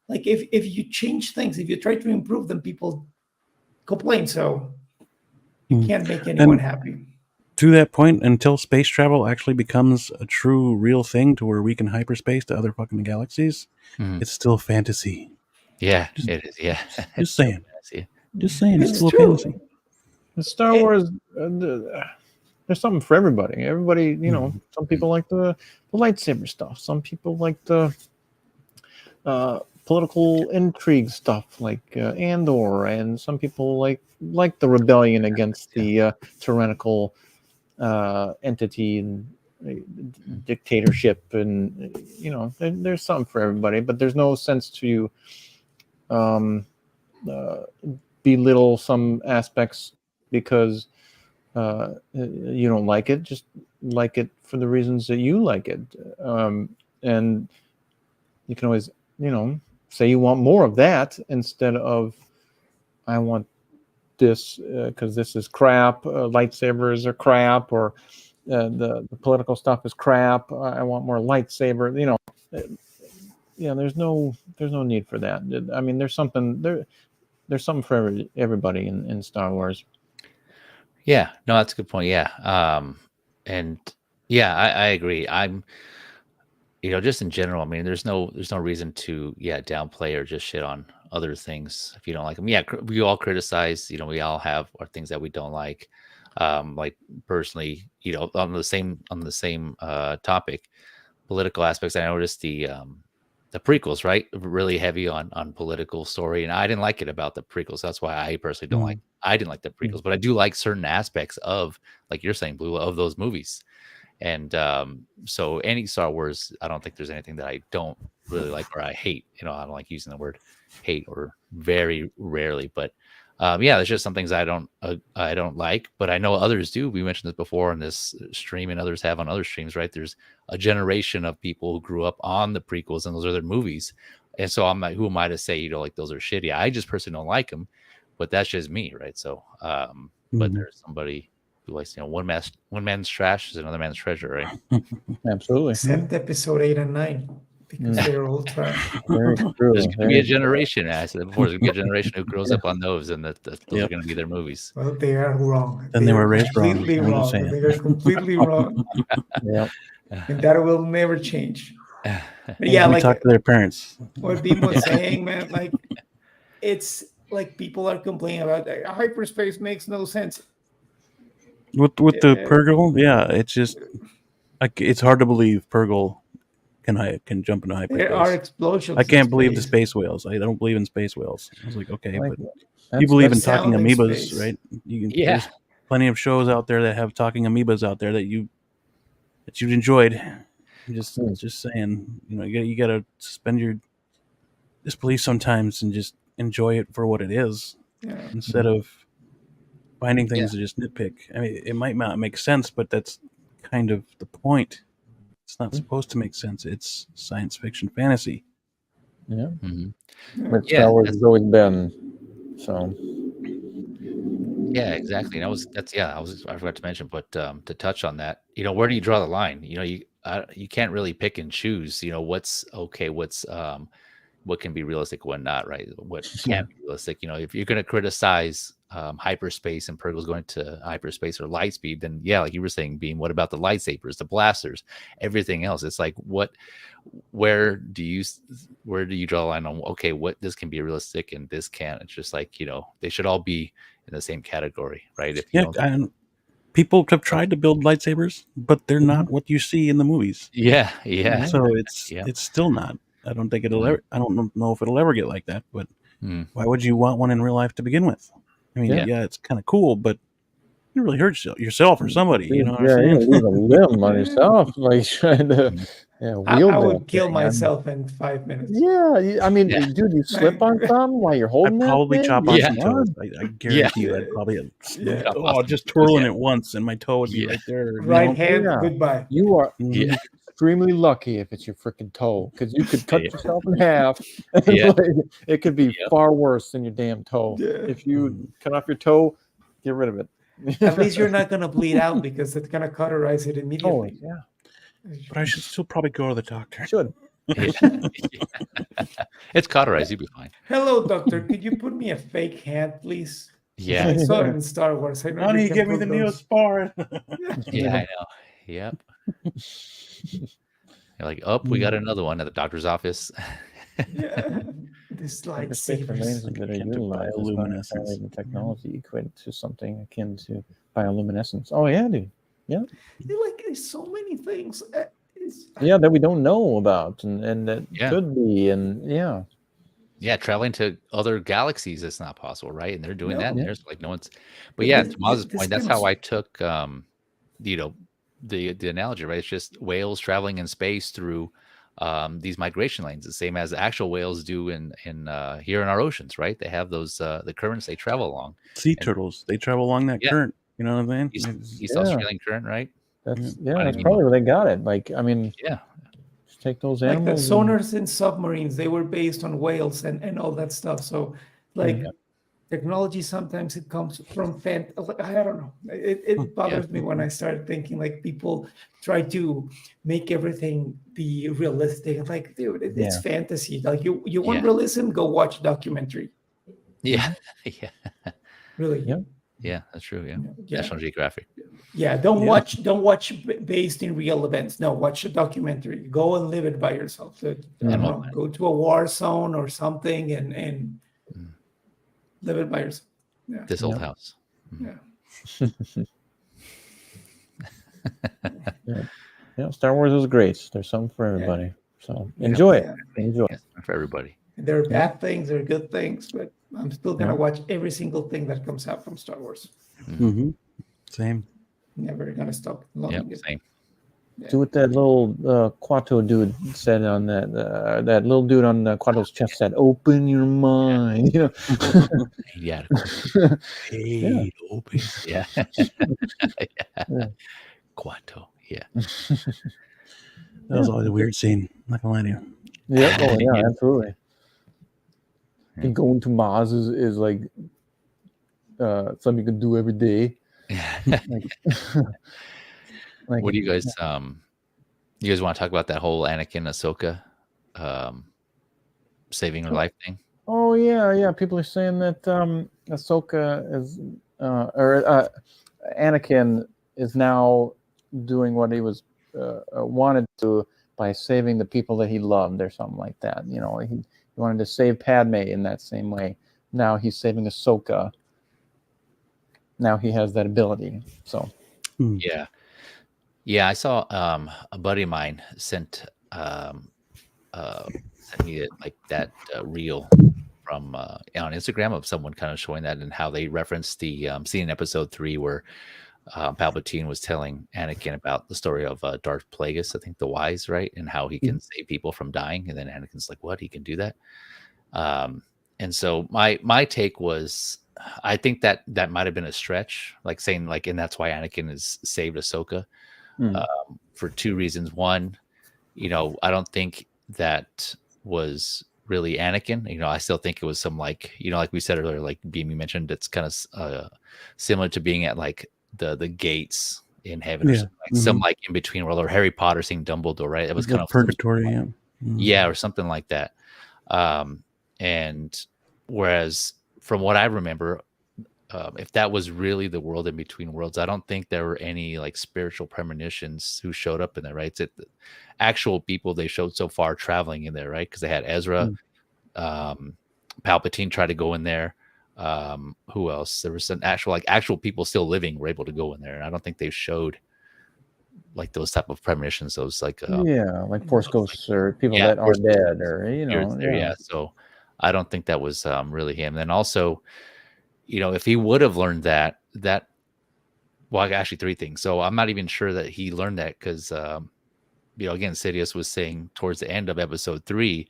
Like if you change things, if you try to improve them, people complain. So you can't make anyone happy. To that point, until space travel actually becomes a true, real thing to where we can hyperspace to other fucking galaxies, it's still fantasy. Yeah, it is. Yeah. Just saying. Just saying. It's still true. fantasy. The Star Wars, there's something for everybody. Everybody, you know, some people like the lightsaber stuff. Some people like the political intrigue stuff, like Andor, and some people like the rebellion against the tyrannical entity and dictatorship, and you know, there's something for everybody. But there's no sense to belittle some aspects because you don't like it. Just like it for the reasons that you like it, and you can always, you know, say you want more of that instead of I want this because this is crap. Lightsabers are crap, or the political stuff is crap. I want more lightsaber. You know, yeah. There's no need for that. I mean, there's something for everybody in Star Wars. Yeah, no, that's a good point. Yeah, and yeah, I agree. I'm, you know, just in general. I mean, there's no reason to downplay or just shit on other things if you don't like them. Yeah, we all criticize. You know, we all have our things that we don't like. Like personally, you know, on the same topic, political aspects. I noticed the prequels, right? Really heavy on political story, and I didn't like it about the prequels. That's why I personally don't like. I didn't like the prequels, but I do like certain aspects of, like you're saying, Blue, of those movies. And so any Star Wars, I don't think there's anything that I don't really like or I hate. You know, I don't like using the word hate, or very rarely. But yeah, there's just some things I don't like, but I know others do. We mentioned this before on this stream, and others have on other streams, right? There's a generation of people who grew up on the prequels, and those are their movies. And so I'm not, who am I to say, you know, like those are shitty? I just personally don't like them, but that's just me, right? So, but there's somebody who likes, you know, one man's trash is another man's treasure, right? Absolutely. Except episode 8 and 9, because they're all trash. Very true. There's going to be a generation, as I said before, there's going to be a generation who grows up on those, and those are going to be their movies. Well, they are wrong. Then they were raised wrong. Completely wrong. They are completely wrong. Yeah. And that will never change. But yeah, we like talk to their parents. what Beam was saying, man, like it's like people are complaining about that. Hyperspace makes no sense. With the Purgle, yeah, it's just like it's hard to believe Purgle can jump into hyperspace. There are explosions. I can't believe the space. space whales. I don't believe in space whales. I was like, okay, Like, but you believe in sound talking in amoebas, space. right? You can, Yeah. There's plenty of shows out there that have talking amoebas out there that you've enjoyed. Just saying, you know, you got to suspend your disbelief sometimes and just enjoy it for what it is, instead of finding things to just nitpick. I mean, it might not make sense, but that's kind of the point. It's not supposed to make sense. It's science fiction fantasy. Yeah. Mm-hmm. But Yeah, Star Wars has always been so. Yeah, exactly. And I forgot to mention, but to touch on that, where do you draw the line? You can't really pick and choose. What's okay, what can be realistic, what not, right? What can't be realistic. If you're going to criticize hyperspace and particles going to hyperspace or light speed, then yeah, like you were saying, Beam, what about the lightsabers, the blasters, everything else? It's like, where do you draw the line on, okay, what this can be realistic and this can't? It's just like, they should all be in the same category, right? If you don't, and people have tried to build lightsabers, but they're not what you see in the movies. yeah. So it's still not. I don't think it'll ever. I don't know if it'll ever get like that. But why would you want one in real life to begin with? I mean, yeah, it's kind of cool, but you really hurt yourself or somebody. You know what I'm saying? Yeah, lose a limb on yourself, like trying to wield I that would kill thing. myself in 5 minutes. Yeah, I mean, dude, you slip on something while you're holding I'd probably that thing? chop on some toes. I guarantee you, Yeah. I'd probably Yeah. just twirling it once, and my toe would be right there. Right hand, Yeah. goodbye. You are Yeah. extremely lucky if it's your freaking toe, because you could cut yourself in half. And Yeah. it could be far worse than your damn toe. Yeah. If you cut off your toe, get rid of it. At least you're not gonna bleed out because it's gonna cauterize it immediately. Oh, yeah. But I should still probably go to the doctor. Should. It's cauterized, you'll be fine. Hello, doctor. Could you put me a fake hand, please? Yeah. I saw it in Star Wars. I know Honey, you can give me put the those. Neosporin. Yeah, I know. Yep. You're like, oh, we got another one at the doctor's office. Yeah. This Space remains lightsabers. that are Akin to utilized as bioluminescence. non-accelerated technology equated to something akin to bioluminescence. Oh yeah, dude. Yeah. Like there's so many things. Yeah, that we don't know about and that Yeah. could be, and yeah. Yeah, traveling to other galaxies is not possible, right? And they're doing that. And No. there's like no one's. But yeah, to Maz's this point, that's kind of how I took, the analogy, right? It's just whales traveling in space through these migration lanes, the same as actual whales do in here in our oceans, right? They have those the currents they travel along. Sea turtles, they travel along that Yeah. current. You know what I'm saying? East Yeah. Australian current, right? That's I that's mean- probably where they got it. Like, I mean, Yeah. just take those like the animals. sonars in submarines, they were based on whales and all that stuff. So like technology, sometimes it comes from I don't know. It bothers me when I start thinking like people try to make everything be realistic. Like, dude, it's fantasy. Like you want realism, go watch a documentary. Yeah. Yeah. Really. Yep. Yeah, that's true. Yeah. Yeah. National Geographic. Yeah, don't watch based in real events. No, watch a documentary. Go and live it by yourself. So, I don't know, go to a war zone or something and live it by yourself. Yeah. This old house. Yeah. Yeah, Star Wars is great. There's something for everybody. So enjoy it. Enjoy. Yes, for everybody. There are bad things, there are good things, but I'm still gonna watch every single thing that comes out from Star Wars. Mm-hmm. Same. Never gonna stop loving it. Same. Do what that little Quato dude said on that little dude on Quato's chest said, "Open your mind." You know. Yeah. Hey, open. Yeah. Quato. Yeah. That was always a weird scene. Not gonna lie to you. Yeah. Oh yeah. Absolutely. And going to Mars is like something you can do every day. Like, What do you guys want to talk about that whole Anakin Ahsoka saving her life thing? Oh yeah. People are saying that Ahsoka is Anakin is now doing what he was wanted to by saving the people that he loved or something like that. You know, he wanted to save Padme in that same way. Now he's saving Ahsoka. Now he has that ability. So yeah, I saw a buddy of mine sent me like that reel from on Instagram of someone kind of showing that and how they referenced the scene in episode 3 where Palpatine was telling Anakin about the story of Darth Plagueis, I think the Wise, right? And how he can save people from dying. And then Anakin's like, what? He can do that? And so my take was, I think that might have been a stretch, like saying like, and that's why Anakin has saved Ahsoka. for two reasons. One, I don't think that was really Anakin. I still think it was some like we said earlier, like Beamy mentioned, it's kind of similar to being at like the gates in heaven, or Yeah. something, like some like in between world, or Harry Potter seeing Dumbledore, right? It was kind Like of purgatory. Yeah. yeah, or something like that. And whereas from what I remember, if that was really the world in between worlds, I don't think there were any like spiritual premonitions who showed up in there, right? It's the actual people they showed so far traveling in there, right? Because they had Ezra, Palpatine tried to go in there. Who else? There was some actual people still living were able to go in there, and I don't think they showed like those type of premonitions. Those like like Force ghosts, or people yeah, that are dead, or yeah. So I don't think that was really him. And then also, if he would have learned that, well, actually three things. So I'm not even sure that he learned that because, again, Sidious was saying towards the end of episode 3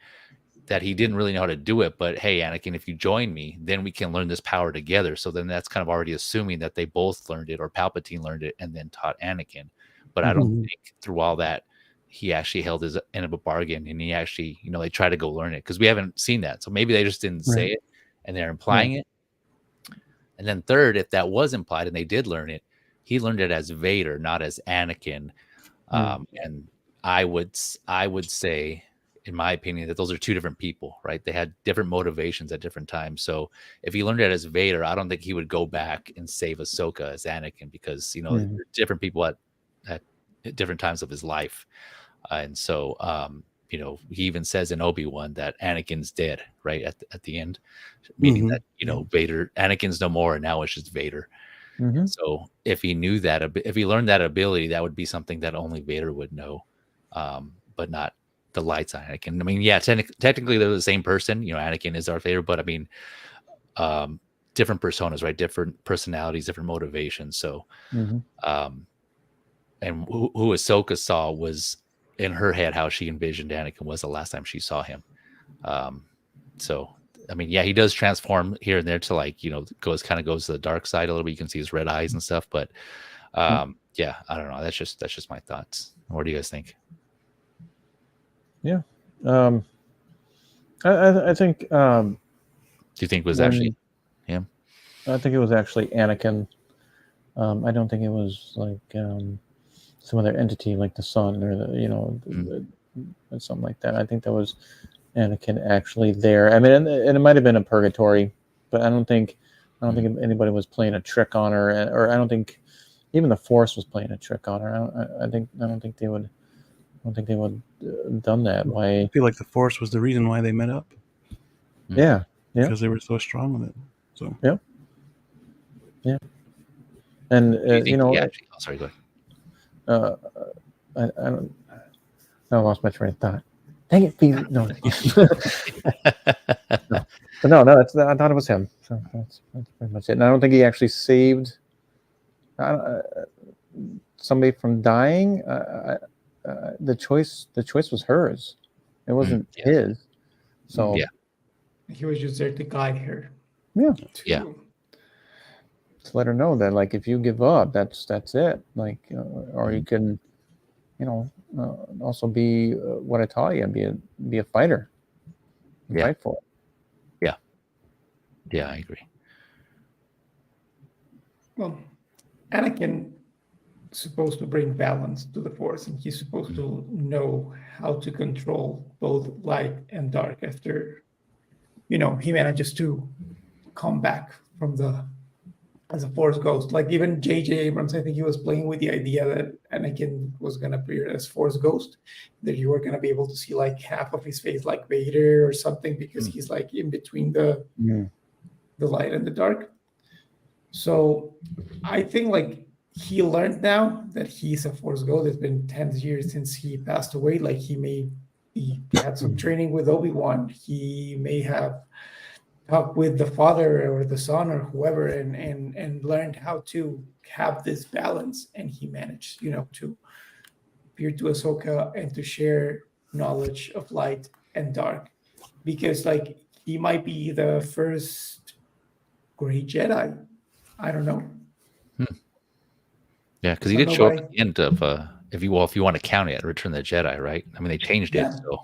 that he didn't really know how to do it. But hey, Anakin, if you join me, then we can learn this power together. So then that's kind of already assuming that they both learned it, or Palpatine learned it and then taught Anakin. But I don't think through all that he actually held his end of a bargain, and he actually, they tried to go learn it, because we haven't seen that. So maybe they just didn't say it and they're implying it. And then third, if that was implied and they did learn it, he learned it as Vader, not as Anakin. And I would say, in my opinion, that those are two different people, right? They had different motivations at different times. So if he learned it as Vader, I don't think he would go back and save Ahsoka as Anakin, because different people at different times of his life. And so he even says in Obi-Wan that Anakin's dead, right, at the end, meaning that Vader, Anakin's no more, and now it's just Vader. So if he knew that, if he learned that ability, that would be something that only Vader would know, but not the lights on Anakin. I mean, yeah, technically they're the same person. Anakin is Darth Vader, but I mean, different personas, right? Different personalities, different motivations. So, and who Ahsoka saw was in her head how she envisioned Anakin was the last time she saw him. So, I mean, yeah, he does transform here and there to goes to the dark side a little bit. You can see his red eyes and stuff, but yeah, I don't know. That's just my thoughts. What do you guys think? Yeah. I think. Do you think it was actually him? I think it was actually Anakin. I don't think it was like some other entity like the sun, or something like that. I think that was Anakin actually there. I mean, and it might have been a purgatory, but I don't think anybody was playing a trick on her, or I don't think even the Force was playing a trick on her. I don't think they would have done that. Why? I feel like the Force was the reason why they met up. Yeah, because they were so strong with it. So yeah. And sorry, go ahead. I lost my train of thought. Dang it, Phoebe. No. No. I thought it was him. So that's pretty much it. And I don't think he actually saved somebody from dying. The choice was hers. It wasn't his. So he was just there to guide her. Yeah. To let her know that, like, if you give up, that's it. Like, or you can, also be what I taught you, be a fighter. Fight for it. Yeah, I agree. Well, Anakin is supposed to bring balance to the Force, and he's supposed to know how to control both light and dark after, he manages to come back from as a Force ghost. Like even J.J. Abrams, I think he was playing with the idea that Anakin was going to appear as Force ghost, that you were going to be able to see like half of his face like Vader or something, because he's like in between the light and the dark. So I think like he learned now that he's a Force ghost. It's been 10 years since he passed away. Like he had some training with Obi-Wan. He may have talked with the father or the son or whoever, and learned how to have this balance. And he managed, to appear to Ahsoka and to share knowledge of light and dark, because like he might be the first great Jedi. I don't know. Yeah, because he did show up at the end of if you want to count it, Return of the Jedi, right? I mean, they changed it, so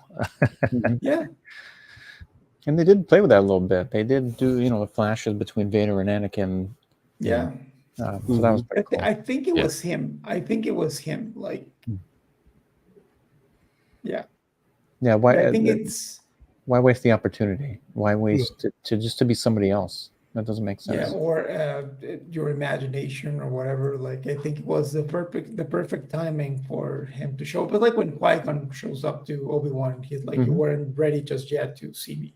Yeah. And they did play with that a little bit. They did do, the flashes between Vader and Anakin. Yeah. So that was pretty cool. I think it was him. Like, yeah. Yeah. Why? I think it's. Why waste the opportunity? Why waste to be somebody else? That doesn't make sense. Yeah, or your imagination or whatever. Like, I think it was the perfect timing for him to show up. But like when Qui-Gon shows up to Obi-Wan, he's like, you weren't ready just yet to see me.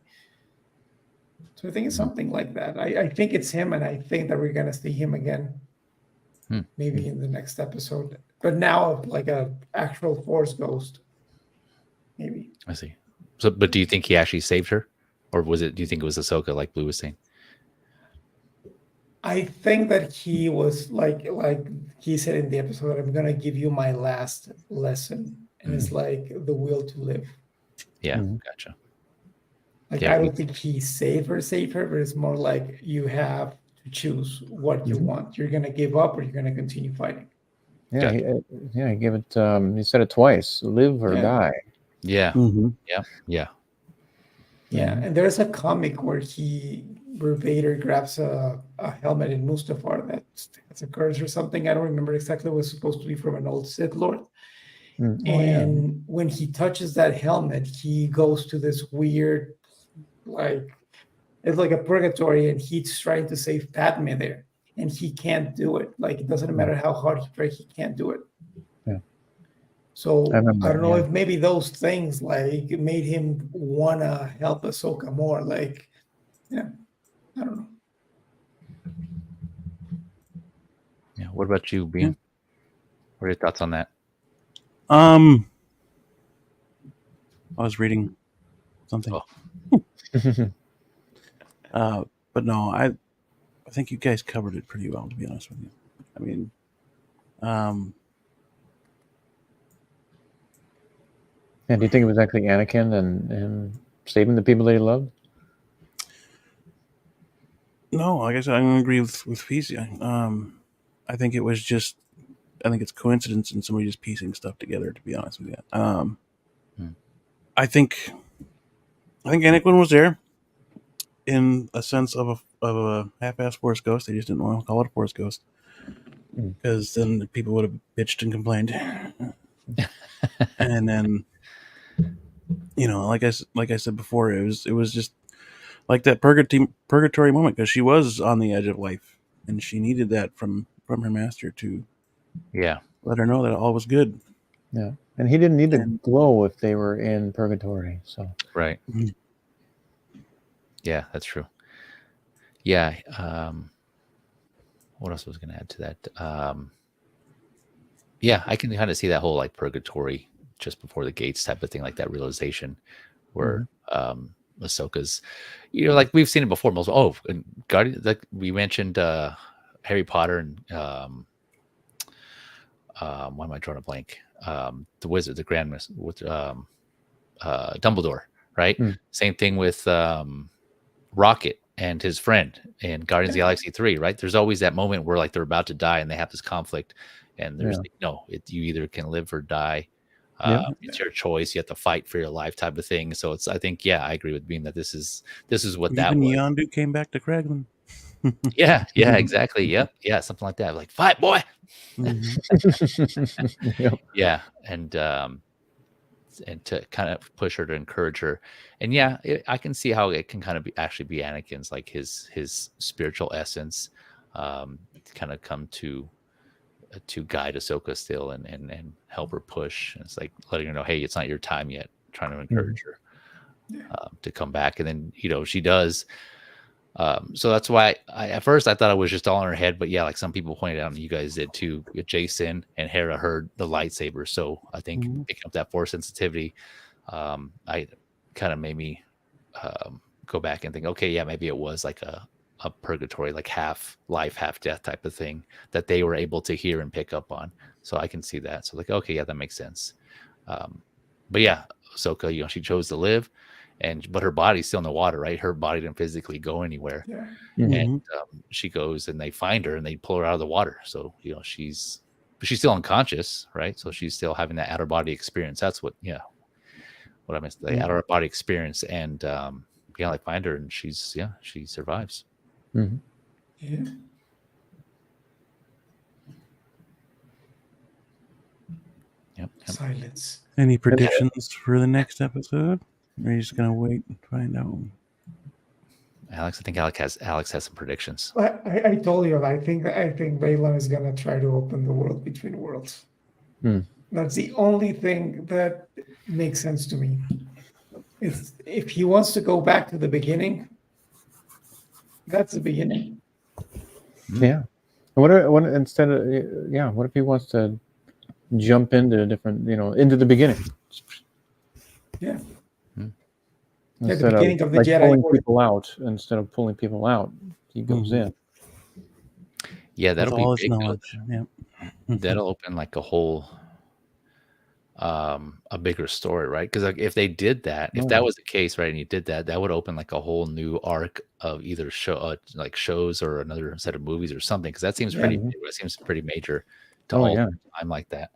So I think it's something like that. I think it's him, and I think that we're gonna see him again, maybe in the next episode. But now, like a actual Force ghost, maybe. I see. So, but do you think he actually saved her, or do you think it was Ahsoka, like Blue was saying? I think that he was like he said in the episode, "I'm gonna give you my last lesson," and it's like the will to live. Yeah, gotcha. Like, I don't think he saved her, but it's more like you have to choose what you want. You're gonna give up, or you're gonna continue fighting. Yeah, he gave it. He said it twice: live or die. Yeah, yeah. And there's a comic where Vader grabs a helmet in Mustafar that's a curse or something. I don't remember exactly. It was supposed to be from an old Sith Lord. And when he touches that helmet, he goes to this weird, like, it's like a purgatory, and he's trying to save Padme there, and he can't do it. Like, it doesn't matter how hard he tries, he can't do it. So I don't know if maybe those things like made him wanna help Ahsoka more. Like, I don't know. Yeah. What about you, Bean? What are your thoughts on that? I was reading something. But no, I think you guys covered it pretty well, to be honest with you. I mean, do you think it was actually Anakin and saving the people that he loved? No, like I said, I'm going to agree with PC. I think it was just, I think it's coincidence and somebody just piecing stuff together, to be honest with you. I think Anakin was there in a sense of a half-assed Force ghost. They just didn't want to call it a Force ghost, because then people would have bitched and complained. And then, like I said before, it was just like that purgatory moment, because she was on the edge of life, and she needed that from her master to let her know that all was good. Yeah, and he didn't need to glow if they were in purgatory. So right. Yeah, that's true. Yeah. What else was going to add to that? Yeah, I can kind of see that whole like purgatory just before the gates type of thing, like that realization where Ahsoka's, like we've seen it before. And Guardian, like we mentioned Harry Potter and why am I drawing a blank? The wizard, the Grand with Dumbledore, right? Same thing with Rocket and his friend in Guardians of the Galaxy 3, right? There's always that moment where like they're about to die and they have this conflict, and there's you either can live or die. It's your choice. You have to fight for your life, type of thing. So it's, I think, I agree with Bean that this is what that was. Yondu came back to Kraglin. Yeah, exactly. Yep. Yeah, something like that. Like, fight, boy. Yeah, and to kind of push her, to encourage her, and I can see how it can kind of actually be Anakin's, like his spiritual essence, kind of come to guide Ahsoka still and help her push. And it's like letting her know, hey, it's not your time yet. Trying to encourage her to come back, and then she does. So that's why at first I thought it was just all in her head, but like some people pointed out, and you guys did too, Jason and Hera heard the lightsaber. So I think picking up that Force sensitivity, I kind of made me go back and think, okay, maybe it was like a purgatory, like half life, half death type of thing that they were able to hear and pick up on. So I can see that. So like, okay, that makes sense. But Ahsoka, she chose to live. But her body's still in the water, right? Her body didn't physically go anywhere. And she goes and they find her and they pull her out of the water. So, she's but she's still unconscious, right? So she's still having that outer body experience. That's what I missed, the outer body experience, and like find her, and she survives. Mm-hmm. Yeah. Yep. Silence. Any predictions for the next episode? Or are you just gonna wait and find out? Alex, I think Alex has some predictions. I told you. I think Baylan is gonna try to open the world between worlds. That's the only thing that makes sense to me. It's if he wants to go back to the beginning, that's the beginning. Yeah. What if he wants to jump into a different, into the beginning? Yeah. Instead the beginning of the Jedi pulling Order. people out, instead of pulling people out, he goes in. Yeah, that'll With all be his big. knowledge. Yeah. That'll open like a whole a bigger story, right? Because like if they did that, if that was the case, right, and you did that, that would open like a whole new arc of either like shows or another set of movies or something. Because that seems pretty major to alter time like that.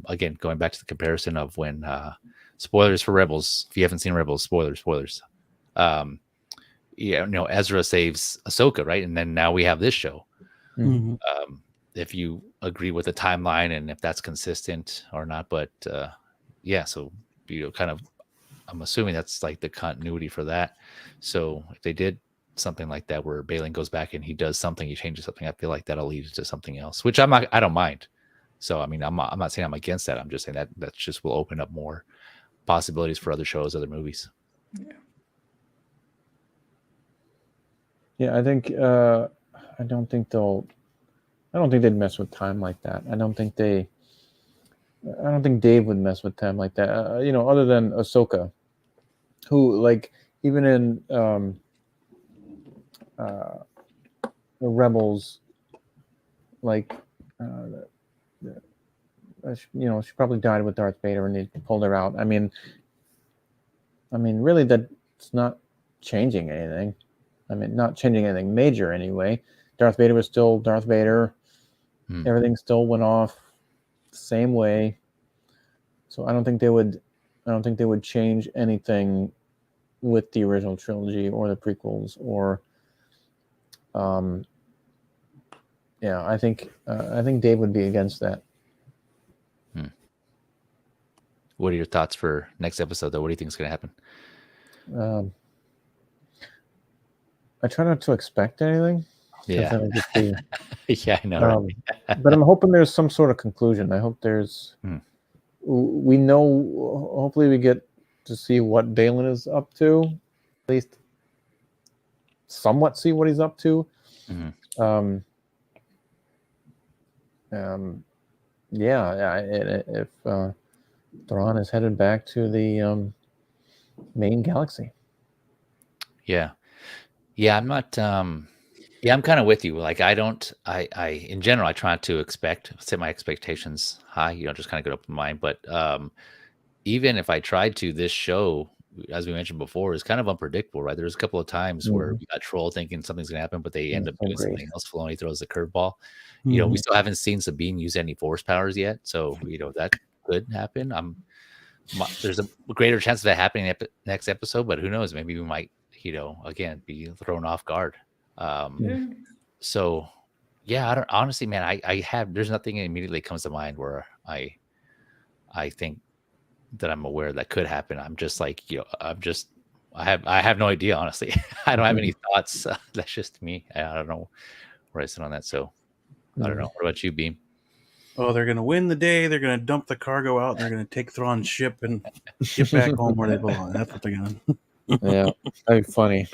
Again, going back to the comparison of when spoilers for Rebels. If you haven't seen Rebels, spoilers. Ezra saves Ahsoka, right? And then now we have this show. Mm-hmm. If you agree with the timeline and if that's consistent or not, but so kind of, I'm assuming that's like the continuity for that. So if they did something like that where Baylan goes back and he does something, he changes something, I feel like that'll lead to something else, which I don't mind. So I mean, I'm not saying I'm against that. I'm just saying that just will open up more possibilities for other shows, other movies. Yeah, I think I don't think they'd mess with time like that. I don't think Dave would mess with time like that. Other than Ahsoka, who like even in the Rebels, like she probably died with Darth Vader and they pulled her out. I mean, really, that's not changing anything. I mean, not changing anything major anyway. Darth Vader was still Darth Vader. Everything still went off the same way. So I don't think they would change anything with the original trilogy or the prequels or I think Dave would be against that. What are your thoughts for next episode though? What do you think is going to happen? I try not to expect anything. Yeah. Yeah, I know. Right? But I'm hoping there's some sort of conclusion. I hope there's. We know. Hopefully, we get to see what Baylan is up to. At least, somewhat see what he's up to. If Thrawn is headed back to the main galaxy. Yeah, I'm not. I'm kind of with you. Like, I in general, I try to set my expectations high, just kind of get open mind. But even if I tried to, this show, as we mentioned before, is kind of unpredictable, right? There's a couple of times where we got Troll thinking something's going to happen, but they end up doing something else. Filoni throws the curveball. We still haven't seen Sabine use any Force powers yet. So, that could happen. There's a greater chance of that happening next episode, but who knows? Maybe we might, again, be thrown off guard. So I don't, honestly, man, there's nothing immediately comes to mind where I think that I'm aware that could happen. I'm just like, I have no idea, honestly. I don't have any thoughts. That's just me. I don't know where I sit on that. So I don't know. What about you, Beam? Oh, they're going to win the day. They're going to dump the cargo out. And they're going to take Thrawn's ship and get back home where they belong. That's what they're going to. Yeah, that'd be funny.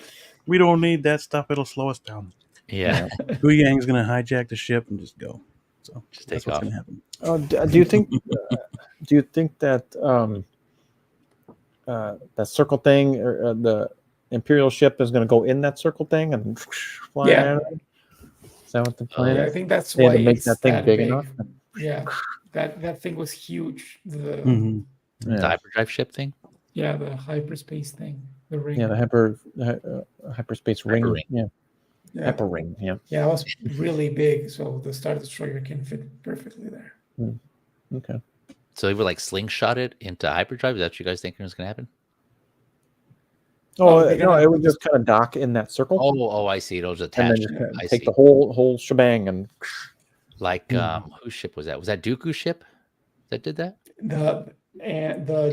We don't need that stuff. It'll slow us down. Yeah. Hu Yang's going to hijack the ship and just go. So just that's what's going to happen. Do you think? Do you think that that circle thing or the Imperial ship is going to go in that circle thing and fly out? Is that what the plan is? I think that's they why had to make that thing big enough. Yeah, that thing was huge. The hyperdrive ship thing. Yeah, the hyperspace thing. The ring. Yeah, the hyperspace ring. Yeah. Yeah. Pepper ring. Yeah. Yeah, it was really big, so the Star Destroyer can fit perfectly there. Okay. So they would like slingshot it into hyperdrive. Is that what you guys thinking was going to happen? Oh they're no, gonna it would just kind of dock in that circle, Oh, I see. It'll just and attach. then just kind I of take see. the whole shebang and. Like whose ship was that? Was that Dooku's ship that did that? The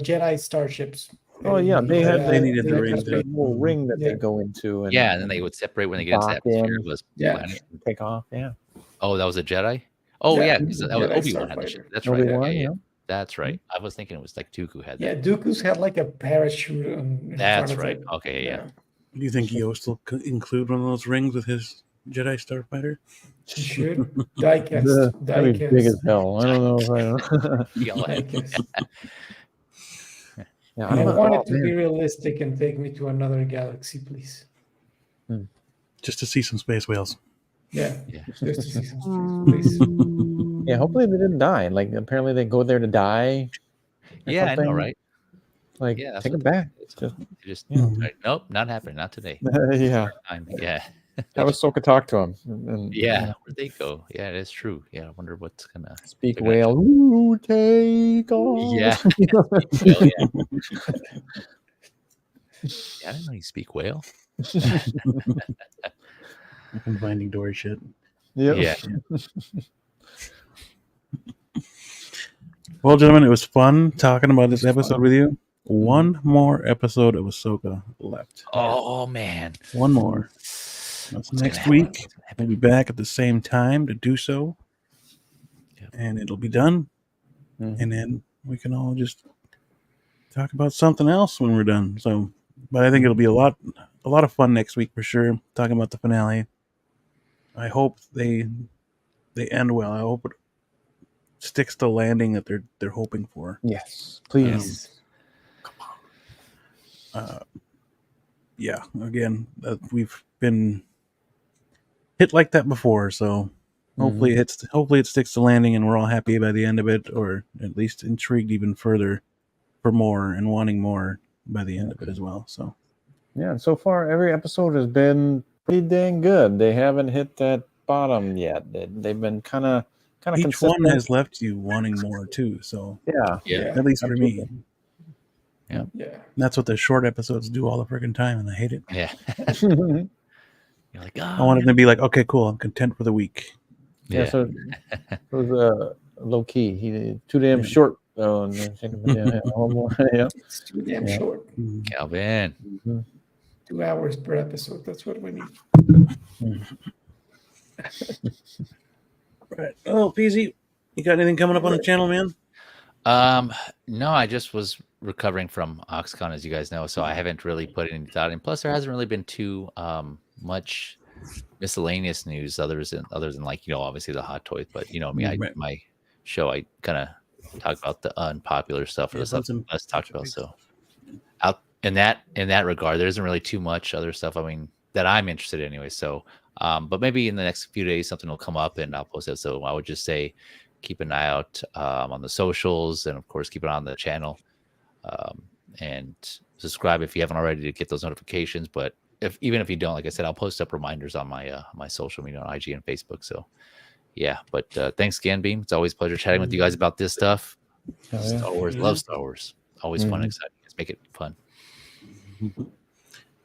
Jedi starships. Oh yeah, they had They needed the had ring to to- pay- little ring that Yeah. they go into, and Yeah, and then they would separate when they get into the dock in. atmosphere. Yeah. Planet. take off. Yeah. Oh, that was a Jedi. Oh Yeah, yeah, because that was Jedi Obi-Wan had the starfighter. ship. That's right. Obi-Wan, Yeah, yeah. that's right. I was thinking it was like Dooku had that. Yeah, Dooku's had like a parachute in That's front of right. it. Okay, yeah. Do you think Yost will include one of those rings with his Jedi starfighter? He should. Diecast. That'd be big as Diecast. hell. I don't know if I. Yeah, like- Diecast. Yeah, I I'm not- want oh, it to be man. realistic and take me to another galaxy, please. Just to see some space whales. Yeah, Yeah. just to see some space, please. Yeah, hopefully they didn't die. Like apparently they go there to die. or Yeah, I know, something. right? Like Yeah, that's take what it back. Just, just Yeah. like, nope, not happening. Not today. Yeah. Yeah. Have Ahsoka talk to him. And, Yeah, where'd they go? Yeah, that's true. Yeah, I wonder what's gonna speak they're gonna whale. Ooh, take off. Yeah. Well, yeah. Yeah, I didn't know you speak whale. I'm Finding Dory shit. Yep. Yeah. Well, gentlemen, it was fun talking about this episode fun. with you. One more episode of Ahsoka left. Oh man. One more. That's What's next gonna week. happen? What's gonna We'll happen? be back at the same time to do so. Yep. And it'll be done. Mhm. And then we can all just talk about something else when we're done. So, but I think it'll be a lot of fun next week for sure. Talking about the finale. I hope they end well. I hope it sticks to landing that they're hoping for. Yes. Please. Yeah, again, we've been hit like that before, so hopefully it sticks to landing and we're all happy by the end of it, or at least intrigued even further for more and wanting more by the end of it as well. So Yeah, and so far every episode has been pretty dang good. They haven't hit that bottom yet. They've been kind of each consistent. one has left you wanting more too. So Yeah. Yeah. at least for me, Yeah. that's what the short episodes do all the freaking time, and I hate it. Yeah. You're like, I want them to be like, okay, cool, I'm content for the week. Yeah, yeah. so it was low key. He too damn Yeah. short. Oh, and then think of it, yeah, one more. Yeah. It's too damn Yeah. short. Calvin. Mhm. 2 hours per episode. That's what we need. Right. Oh, PZ, you got anything coming up on the channel, man? No, I just was recovering from OxCon, as you guys know, so I haven't really put any thought in. Plus, there hasn't really been too much miscellaneous news other than like, obviously the hot toys. But me, Right. my show, I kind of talk about the unpopular stuff or Yeah, the stuff some- less talked about. So out in that regard, there isn't really too much other stuff. I mean, that I'm interested in anyway. So, but maybe in the next few days something will come up and I'll post it. So I would just say keep an eye out on the socials, and of course keep it on the channel, and subscribe if you haven't already to get those notifications. But even if you don't, like I said, I'll post up reminders on my my social media on IG and Facebook. So yeah, but thanks again, Beam. It's always a pleasure chatting with you guys about this stuff. Oh, yeah. Star Wars, love Star Wars. Always fun and exciting. Let's make it fun.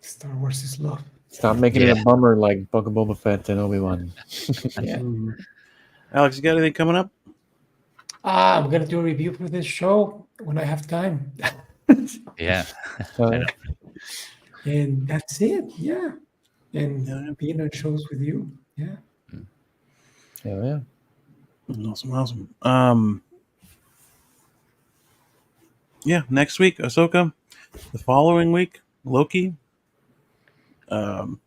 Star Wars is love. Stop making it a bummer like Book of Boba Fett and Obi-Wan. Yeah. Alex, you got anything coming up? I'm gonna do a review for this show when I have time. Yeah. And that's it. Yeah. And Yeah. being on shows with you. Yeah. Yeah. Awesome. Yeah, next week Ahsoka. The following week Loki. I'm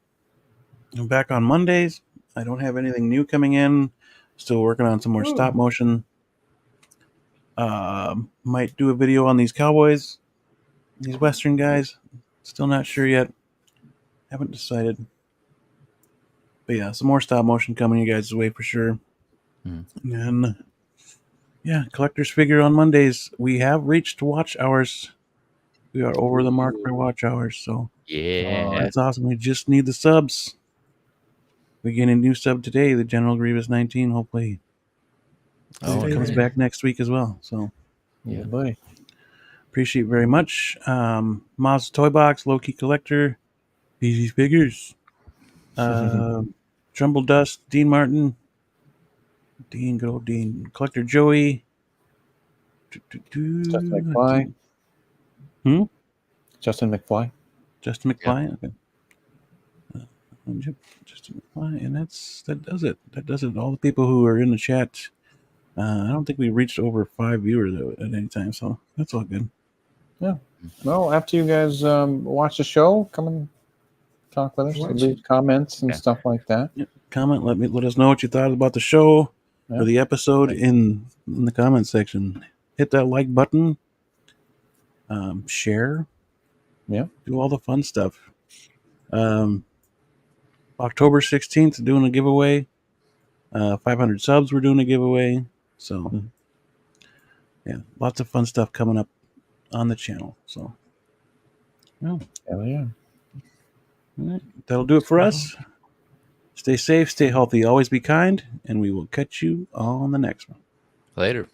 back on Mondays. I don't have anything new coming in. Still working on some more stop motion. Might do a video on these cowboys, these Western guys. Still not sure yet. Haven't decided. But yeah, some more stop motion coming you guys' way for sure. And then, yeah, collector's figure on Mondays. We have reached watch hours. We are over the mark for watch hours, so Yeah. that's awesome. We just need the subs. we get a new sub today, the General Grievous 19. Hopefully, Oh, it comes yeah. back next week as well. So, Yeah, boy. appreciate very much. Moz Toy Box, Low Key Collector, Easy Figures, Trumbull Dust, Dean Martin, Dean, good old Dean, Collector Joey, Justin McFly. Justin McFly. Justin McFly. Okay. Justin McFly, and that does it. That does it. All the people who are in the chat. I don't think we reached over 5 viewers at any time, so that's all good. Yeah. Well, after you guys watch the show, come and talk with us, leave comments and stuff like that. Yeah. Comment. Let us know what you thought about the show or the episode in the comment section. Hit that like button. Share. Yeah. Do all the fun stuff. October 16th, doing a giveaway. 500 subs, we're doing a giveaway. So, yeah, lots of fun stuff coming up on the channel. So, Hell yeah. All right. That'll do it for us. Stay safe, stay healthy, always be kind, and we will catch you on the next one. Later.